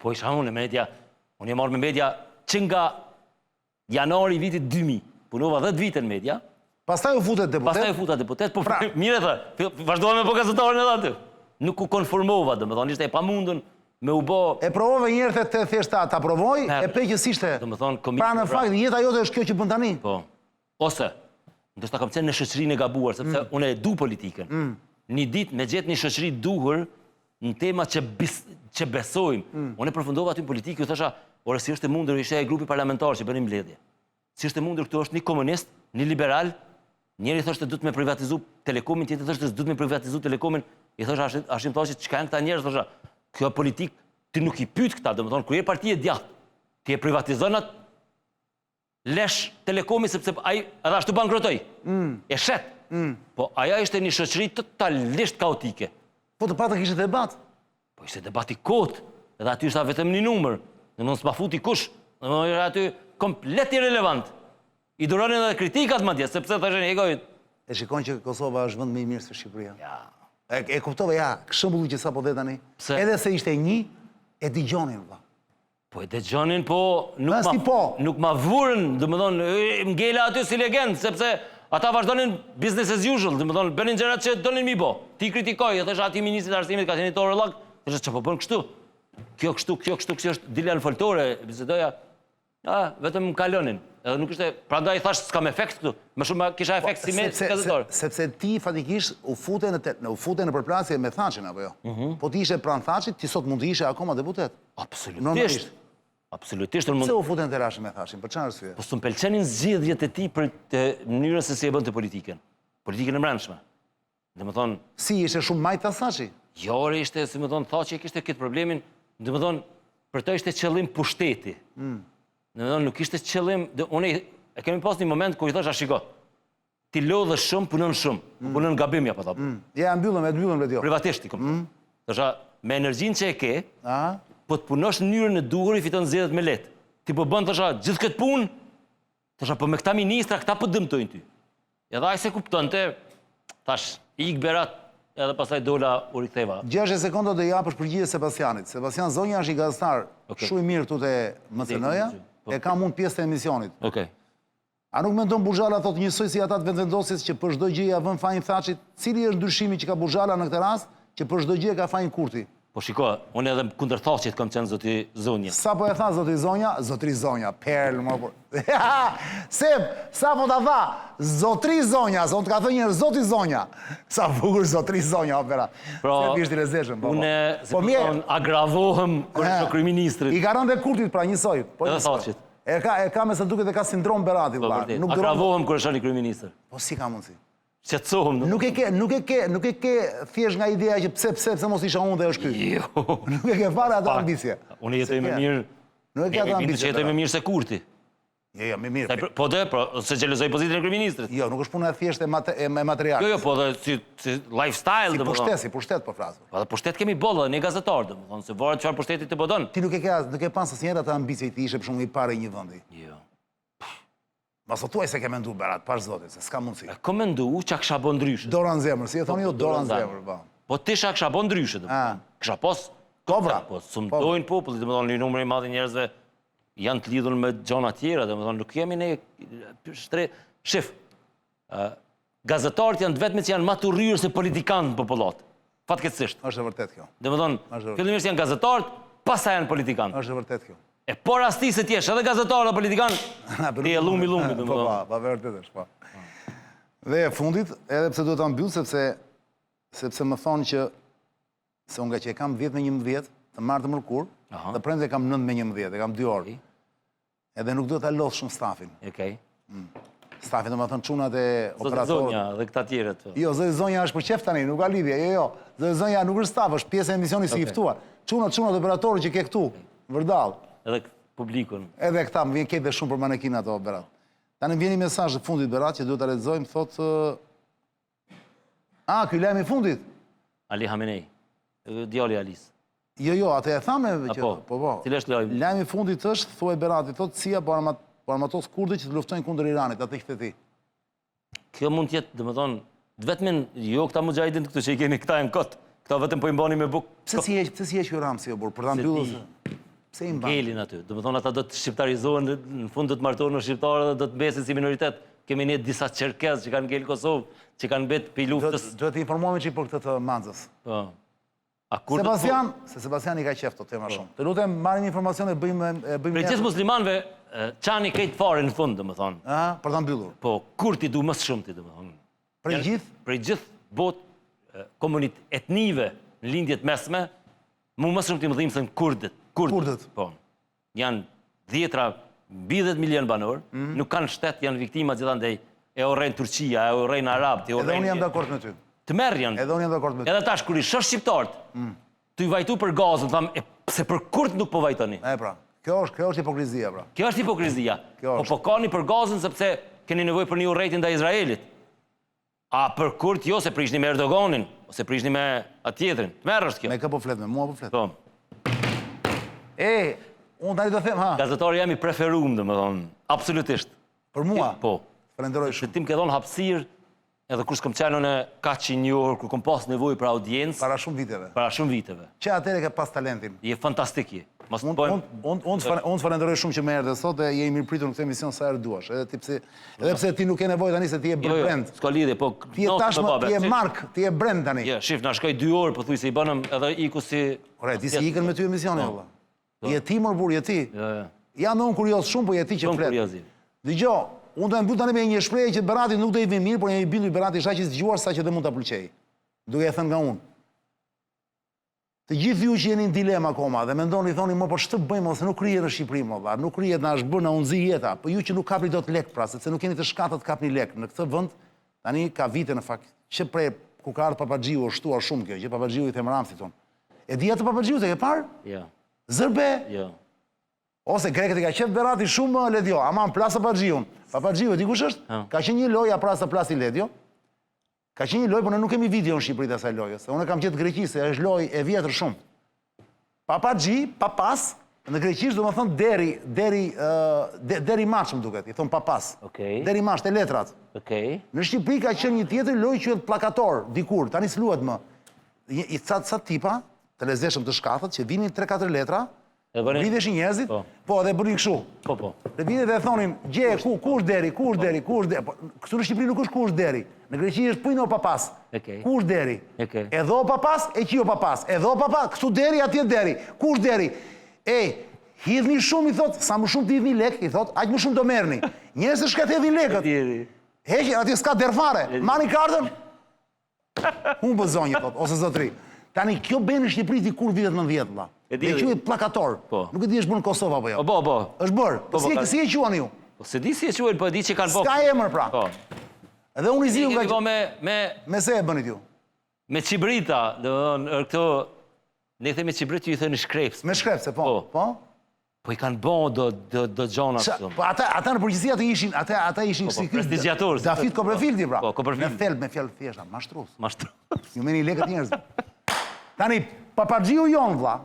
Po isha unë në media. Unë e marrë me media që nga janari vitit 2000. Punova 10 vite në media. Pastaj u futet deputet? Po mire thë, vazhdova me po gazetarin edhe aty. Nuk u konformova, dhe më thonë, ishte e pamundun me u bo... E provove njerë të thjesht ta provoj, e pe që s'ishte... Pra në fakt, jeta jote është kjo që bën tani? Po. Ose, ndoshta kam qenë në shoqërinë e gabuar, sepse unë e du politikën. Një ditë me gjetë një shoqëri duhur në tema që besojmë. Unë e përfundova aty në politikë, u thosha, ore si është e mundur, ishe e grupi parlamentar që bënim mbledhje. Si është e mundur këtu është një komunist, një liberal, njëri thoshte du të me privatizu telekomin, tjetri thoshte du të me privatizu telekomin, i thosha Hashim Thaçit, çka janë këta njerëz, thosha, kjo politik, ti nuk i pyet këta, domethënë kur je parti e djathtë, ti e privatizon atë lesh telekomi sepse ai edhe ashtu bankrotoi. E shet. Po aja ishte një shoqëri totalisht kaotike. Po të patë kishte debat. Po ishte debati kot, edhe aty ishte vetëm një numër, domethënë s'pa futi kush, domethënë era aty komplet irrelevant. I duronin edhe kritikat madje, sepse thashën egojit. E shikon që Kosova është vend më i mirë se Shqipëria. Ja. E kuptova, ja, shembulli që sapo dhe tani. Pse? Edhe se ishte një, e dëgjonin valla. Po e dëgjonin, po nuk ma vurën, domethënë m'ngela aty si legend, sepse ata vazhdonin business as usual, domethënë bënin gjërat që donin mi bë. Ti kritikoj, thosh aty ministri i arsimit ka qenë torë llok, thosh çfarë po bën kështu? Kjo është dilan foltore, bisedoja. Vetëm më kalonin. Edhe nuk ishte, prandaj thash s'kam efekt këtu. Më shumë kisha efekt si me gazetor. Sepse ti fatikisht u fute në përplasje me Thaçin apo jo? Po ti ishe pranë Thaçit, ti sot mund të ishe akoma deputet. Absolutisht. Absolutisht. Pse u futen të rashë me Thaçin? Për çfarë arsye? Po s'm pëlqenin zgjedhjet e tij për mënyrën se si e bënte politikën. Politikën e brendshme. Domethënë, si ishte shumë majt Thaçi? Jo, ishte, si më thon Thaçi kishte këtë problemin, domethënë për të ishte qëllim pushteti. Domethënë nuk ishte qëllim, unë e kemi pas një moment ku i thosha shiko. Ti lodhe shumë, punon shumë. Punon gabim ja po thop. Ja mbyllëm vetë jo. Privatisht i kom. Thosha me energjinë që e ke, po të punosh në mënyrën e duhur i fiton zgjedhjet me lehtë. Ti po bën thosha gjithë këtë punë, thosha po me këta ministra, këta po dëmtojnë ty. Edhe ai se kuptonte, thash ik Berat, edhe pastaj dola u riktheva. 60 sekonda do japësh përgjigje Sebastianit. Sebastian Zonja është i gazetar shumë i mirë këtu te MCN-ja, e ka mund pjesë të emisionit. Okej. A nuk mendon Buxhala thotë njësoj si ata të vendvendosjes që për çdo gjë ja vën fajin Thaçit? Cili është ndryshimi që ka Buxhala në këtë rast, që për çdo gjë ka fajin Kurti? Po shiko, unë edhe kundër Thaçit kam qenë zoti Zonja. Sa po e tha zoti Zonja? Zotri Zonja, perl më po. Seb, sa po ta tha? Zotri Zonja, son të ka thënë një zoti Zonja. Sa bukur zotri Zonja opera. Pra, ishte i lezetshëm, po. Unë se agravohem kur ishte kryeministrit. I ka rënë dhe Kurtit pra njësoj. Edhe Thaçit. E ka me sa duket e ka sindrom Berati. Agravohem kur është kryeministër. Po si ka mundsi? Qetësohem. Nuk e ke thjesht nga ideja që pse mos isha unë dhe është ky. Jo. Nuk e ke fare atë ambicje. Unë jetoj më mirë. Nuk e ke atë ambicje. Jetoj më mirë se Kurti. Jo, më mirë. Po se xhelozoj pozitën e kryeministrit. Jo, nuk është puna e thjeshtë e material. Jo, po si lifestyle, domethënë. Si pushtet po flas. Po pushtet kemi bollë, ne gazetar, domethënë, se varet çfarë pushteti të bodon. Ti nuk e pas asnjëherë atë ambicje ti ishe për shkak i parë i një vendi. Jo. Ma sot tuaj se ke mendu Berat, pash zotit, se s'ka mundësi. E kom mendu që kisha bën ndryshe. Dora në zemër, si e thoni ju, dora në zemër, po. Po tisha kisha bën ndryshe, domethënë. Kisha pas po sumtojnë popullit, domethënë një numër i madh i njerëzve janë të lidhur me gjona tjera, domethënë nuk kemi ne shef. Gazetarët janë të vetmit që janë më të rryrë se politikanë në popullat. Fatkeqësisht. Është e vërtet kjo. Domethënë, fillimisht janë gazetarët, pastaj janë politikanë. Është e vërtet kjo. E po rasti se ti je edhe gazetar dhe politikan, ti e lumi, Po, vërtet është, po. Dhe e fundit, edhe pse duhet ta mbyll sepse më thonë që se unë nga që e kam 10 me 11, të martë të mërkur, dhe premte e kam 9 me 11, e kam 2 orë. Edhe nuk duhet ta lodh shumë stafin. Okej. Stafin, domethënë çunat e operatorët. Zoti Zonja dhe këta tjerët. Jo, zoti Zonja është për qef tani, nuk ka lidhje. Jo. Zoti Zonja nuk është staf, është pjesë e emisionit si i ftuar. Çunat operatorët që ke këtu, vërdall. Edhe publikun. Edhe këta më vjen keq dhe shumë për manekin ato Berat. Tani vjen një mesazh të fundit Berat që duhet ta lexojmë, thotë ky lajm i fundit. Ali Hamenei. Djali Alis. Jo, atë e thamë që po. Cili është lajmi? Lajmi i fundit është, thuaj Berati, thotë CIA po armatos kurdë që të luftojnë kundër Iranit, atë ishte ti. Kjo mund të jetë, domethënë, vetëm jo këta mujahidin këtu që i keni këta në kot. Këta vetëm po i mbani me buk. Pse si heq Ramsi burr për ta mbyllur? Pse i mban? Gelin aty. Domethënë ata do të shqiptarizohen, në fund do të martohen me shqiptarë dhe do të mbesin si minoritet. Kemi ne disa çerkez që kanë ngel Kosovë, që kanë mbet pe luftës. Duhet të informohemi çik për këtë të Manzës. Po. Sebastian i ka qef të tema shumë. Të lutem marrim informacione, bëjmë Për gjithë muslimanëve, çani këtë fare në fund, domethënë. Për ta mbyllur. Po, kurti du më shumë ti, domethënë. Për gjithë botë etnive në lindjet mesme, më shumë ti më dhimbën kurdët. Kurdët. Po. Janë dhjetra mbi 10 milion banor, nuk kanë shtet, janë viktima gjithandej, e orrejnë Turqia, e orrejnë Arab, e Edhe unë orrejnë... jam dakord me ty. Të merë janë. Edhe unë jam dakord me ty. Edhe tash, kur i shosh shqiptarët, të i vajtu për gazën, thamë, se për kurt nuk po vajtoni. E pra, kjo është hipokrizia, pra. Kjo është hipokrizia. Kjo Po është. po kani për gazën sepse keni nevojë për një urrejtje ndaj Izraelit. A për kurt jo se prishni me Erdoganin, ose prishni me atjetrin. Të merr është kjo. Me kë po flet, me mua po flet. Po. Unë tani do them, ha, Gazetari jam i preferuar, domethënë, absolutisht. për mua, Po. falenderoj Se shumë. tim ke dhënë hapësirë, edhe kur s'kam qenë në kaq i njohur, kur kam pas nevojë për audiencë Para shumë viteve. para shumë viteve. Që atëre ke pas talentin. Je fantastik je. Mos të bëjmë. Unë të falenderoj shumë që më erdhe sot dhe je i mirë pritur në këtë emision sa herë duash. Edhe pse ti nuk ke nevojë tani se ti je brand. S'ka lidhje, po... Ti je tashmë, ti je mark, ti je brand tani. Ja, shif, na shkoj 2 orë, po thuj se i bënëm edhe iku si... Ore, ti si ikën me ty emisioni, valla. Je ti mor burr, je ti. Ja. Ja në unë kurios shumë, po je ti që Shumë flet. kuriozi. Dëgjoj, unë do të mbyll tani me një shprehje që Berati nuk do i vë mirë, por jam i bindur Berati është aq i zgjuar sa që dhe mund ta pëlqej. Duke e thënë nga unë. Të gjithë ju që jeni në dilemë akoma dhe mendoni thoni më po ç'të bëjmë ose nuk krihet në Shqipëri më valla, nuk krihet na është bërë na unzi jeta, po ju që nuk kapni dot lek pra, sepse nuk keni të shkatët kapni lek në këtë vend, tani ka vite në fakt që prej ku ka ardhur Papaxhiu është shtuar shumë kjo, që Papaxhiu i them Ramsit ton. E di atë Papaxhiu e ke parë? Ja. Zërbe. Ja. Ose grekët i ka qef Berati shumë Ledio, aman plasë Papaxhiun. Papaxhiu e di kush është? Ka qenë një lojë pra sa plasi Ledio. Ka qenë një lojë, por ne nuk kemi video në Shqipëri të asaj loje, se unë kam gjetë Greqi, se është lojë e vjetër shumë. Papaxhi, papas, në greqisht do të thonë deri maç më duket, i thon papas. Okej. Deri maç te letrat. Okej. Në Shqipëri ka qenë një tjetër lojë quhet pllakator, dikur, tani s'luhet më. I ca tipa, të lezeshëm të shkathët, që vinin 3-4 letra, Videshin njerëzit, po dhe bënin kështu. Po. Dhe vinin dhe thonin, gje, ku është deri. Këtu në Shqipëri nuk është ku është deri. Në Greqi është pujno papas. Ku është deri. Edho papas, e qio papas. Edho papas, këtu deri, atje deri. Ku është deri. Hidhni shumë, i thot, sa më shumë të hidhni lek, i thot, aq më shumë të merrni. Njerëzit s'ka të hedhin lekët. Heqin, atje s'ka derfare. Mani kartën. Humbë zonjë, thot, ose zotri. Tani, kjo bëjnë në Shqipëri ti kur vitet 90, valla. Dhe quhet pllakator. Nuk e di është bërë në Kosovë apo jo. Po. Është bërë. Si e quani ju? Po se di si e quajnë, po e di që kanë bërë. S'ka emër pra. Edhe unë i ziu nga me se e bënit ju? Me qibrita, dhe këto, ne themi qibrit që i thënë shkrepës. Me shkrepse, po. Po i kanë bon do gjona shumë. Po ata në përgjithësi ata ishin si prestigiatorë. Dafit Copperfieldi pra. Po, Copperfieldi. Me thelb, me fjallë thjeshta, mashtrus. Mashtrus. Ju meni lekët njerëz. Tani, Papaxhiu jon, vlla.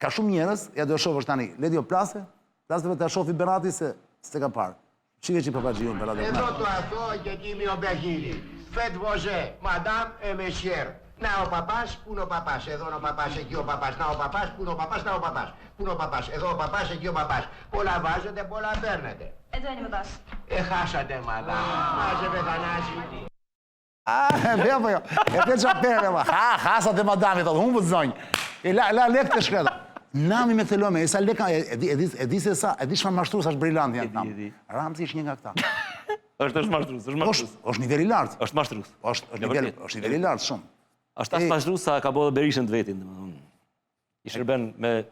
Ka shumë njerëz, ja do shohësh tani, Ledio plase vetë ta shofi Berati se s'e ka parë. Shikoj që Papaxhiu Berati. Εδώ το αθώο και εκεί ο Μπεχίλη. Faites voger, madame et monsieur. Να ο παπάς, πού είναι ο παπάς, εδώ είναι ο παπάς, εκεί ο παπάς, να ο παπάς, πού είναι ο παπάς, να ο παπάς, πού είναι ο παπάς, εδώ ο παπάς, εκεί ο παπάς. Πολλά βάζετε, πολλά παίρνετε. Εδώ είναι ο παπάς. Χάσατε, madame. Μάζευε Θανάση. Vepo jo. E të që apere, hasa të madami, thotë, humbë të zonjë. La lek të shkreta. Nami me këtë lome, e sa leka, e di se sa, e di shma mashtrus, është brillant janë tam. Ramzi është një nga këta. është mashtrus. është nivel i lartë. është mashtrus. është nivel i lartë, shumë. është as mashtrus sa ka bo dhe Berishën të vetin. I shërben me...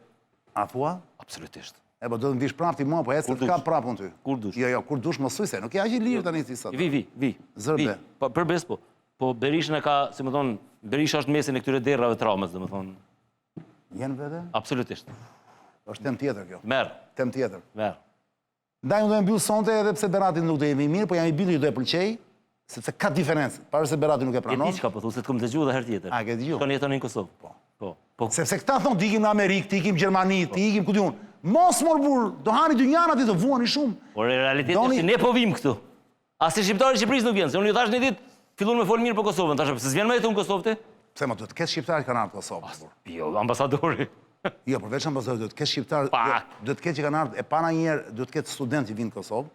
A thua? Absolutisht. E po do të ndish prapë ti mua, po e se të ka prapë unë ty. Kur dush. Jo, kur dush më thuj se, nuk e aq i lirë tani ti sot. Vi. Zërbe. Përbes po. Po Berishën e ka, si më thonë, Berisha është mesin e këtyre derrave të Ramës, dhe më thonë. Jenë vete? Absolutisht. është tem tjetër kjo. Merë. Tem tjetër. Merë. Ndaj unë do e mbyll sonte edhe pse Berati nuk do jemi mirë, po jam i bindur që do e pëlqej, sepse ka diferencë, para se Berati nuk e pranon. E di çka po thu, se të kom dëgjuar edhe herë tjetër. A ke dëgjuar? Shkon jeton në Kosovë. Po. Sepse këta thonë të ikim në Amerikë, të ikim në Gjermani, të ikim ku diun. Mos mor burr, do hani dy njanat i të vuani shumë. Por realiteti është që ne po vim këtu. As shqiptarët e Shqipërisë nuk vjen, se unë ju thash një ditë fillon me fol mirë për Kosovën, tash pse s'vjen më jetu në Kosovë ti? Pse më duhet të kesh shqiptarë që kanë ardhur në Kosovë. Jo, ambasadori. Jo, përveç ambasadorit, duhet të kesh shqiptarë, duhet të ketë që kanë ardhur e para një herë, duhet të ketë studentë që vinë në Kosovë.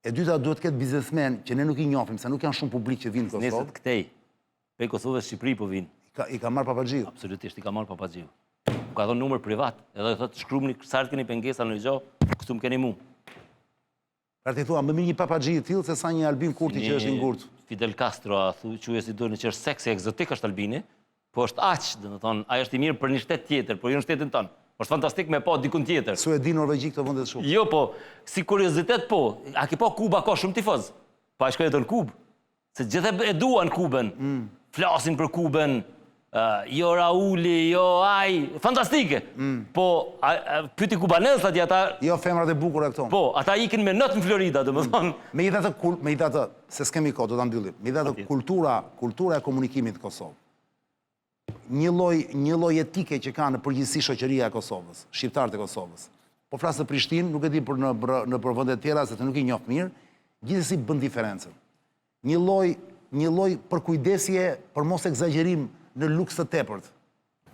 E dyta duhet të ketë biznesmen që ne nuk i njohim, se nuk janë shumë publik që vinë në Kosovë. Nesër këtej. Prej Kosovës Shqipëri po vinë. I ka marrë Papaxhiu. Absolutisht, i ka marrë Papaxhiu. Ka dhënë numër privat, edhe thotë shkruani sa keni pengesa në gjë, këtu më keni mua. Pra ti thua, më mirë një Papaxhiu i tillë se sa një Albin Kurti që është i ngurtë. Fidel Castro, quhet si duhet, që është seksi ekzotik është Albini, po është aq, domethënë, ai është i mirë për një shtet tjetër, por jo në shtetin tonë. është fantastik me pa dikun tjetër. Su e di Norvegji këto vendet shumë. Jo, po, si kuriozitet po, a ki pa Kuba ka shumë tifoz? Pa e shkoj edhe në Kubë. Se gjithë e duan Kubën. Flasin për Kubën, jo Rauli, jo aj, fantastike. Po, pyti kubanez ati ata... Jo femrat e bukura këto. Po, ata ikin me nëtë në Florida, dhe më thonë. Me i datë, se s'kemi kohë, do ta mbyllim. Me i datë kultura e komunikimit të Kosovë. Një lloj etike që ka në përgjithësi shoqëria e Kosovës, shqiptarët e Kosovës. Po flas në Prishtinë, nuk e di për në vende të tjera se të nuk i njoh mirë, gjithsesi bën diferencën. Një lloj përkujdesje për mos egzagerim në luks të tepërt.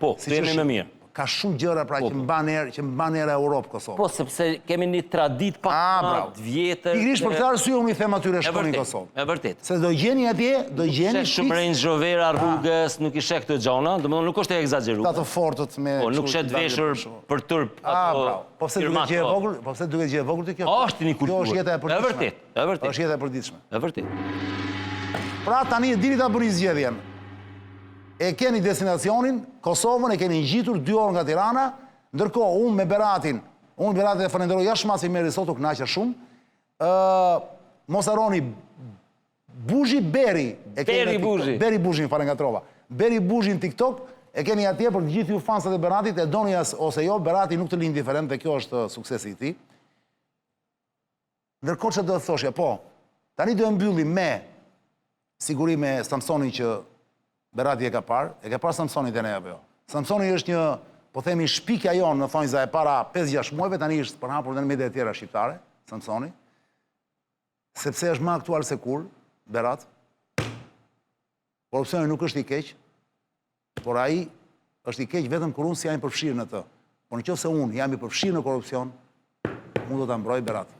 Po, të jemi me mirë. Ka shumë gjëra pra që mban era Europë Kosovë. Po, sepse kemi një tradit pak të vjetër. Pikërisht për këtë arsye unë i them atyre shkoni në Kosovë. E vërtet. Se do gjeni atje, do gjeni shumë Range Rovera rrugës, nuk i sheh këto gjona, domethënë nuk është e egzageruar. Ata të fortët me Po, nuk shet veshur për turp ato. Po pse duhet gjë e vogël? Po pse duhet gjë e vogël ti kjo? Është një kulturë. Kjo është jeta e përditshme. E vërtet, e vërtet. Është jeta e përditshme. E vërtet. Pra tani e dini ta bëni zgjedhjen. E keni destinacionin, Kosovën, e keni ngjitur 2 orë nga Tirana, ndërkohë unë Beratin e falenderoj jashtëmasi merri sot u kënaqa shumë. Mos harroni Buzhi Beri. Beri Buzhi, fare ngatrova. Beri Buzhi në TikTok, e keni atje për të gjithë ju fansat e Beratit, e doni ose jo, Berati nuk të lind indiferent dhe kjo është suksesi i tij. Ndërkohë që do të thoshja, po, tani do e mbyllim me siguri me Samsonin që Berati e ka parë Samsonit e ne apo jo. Samsoni është një, po themi, shpikja jonë në thonjza e para 5-6 muajve, tani është përhapur dhe në media e tjera shqiptare, Samsoni, sepse është më aktual se kur, Berat. Korupcioni nuk është i keq, por ai është i keq vetëm kur unë si jam i përfshirë në të. Por nëse unë jam i përfshirë në korupcion, unë do ta mbroj Berat.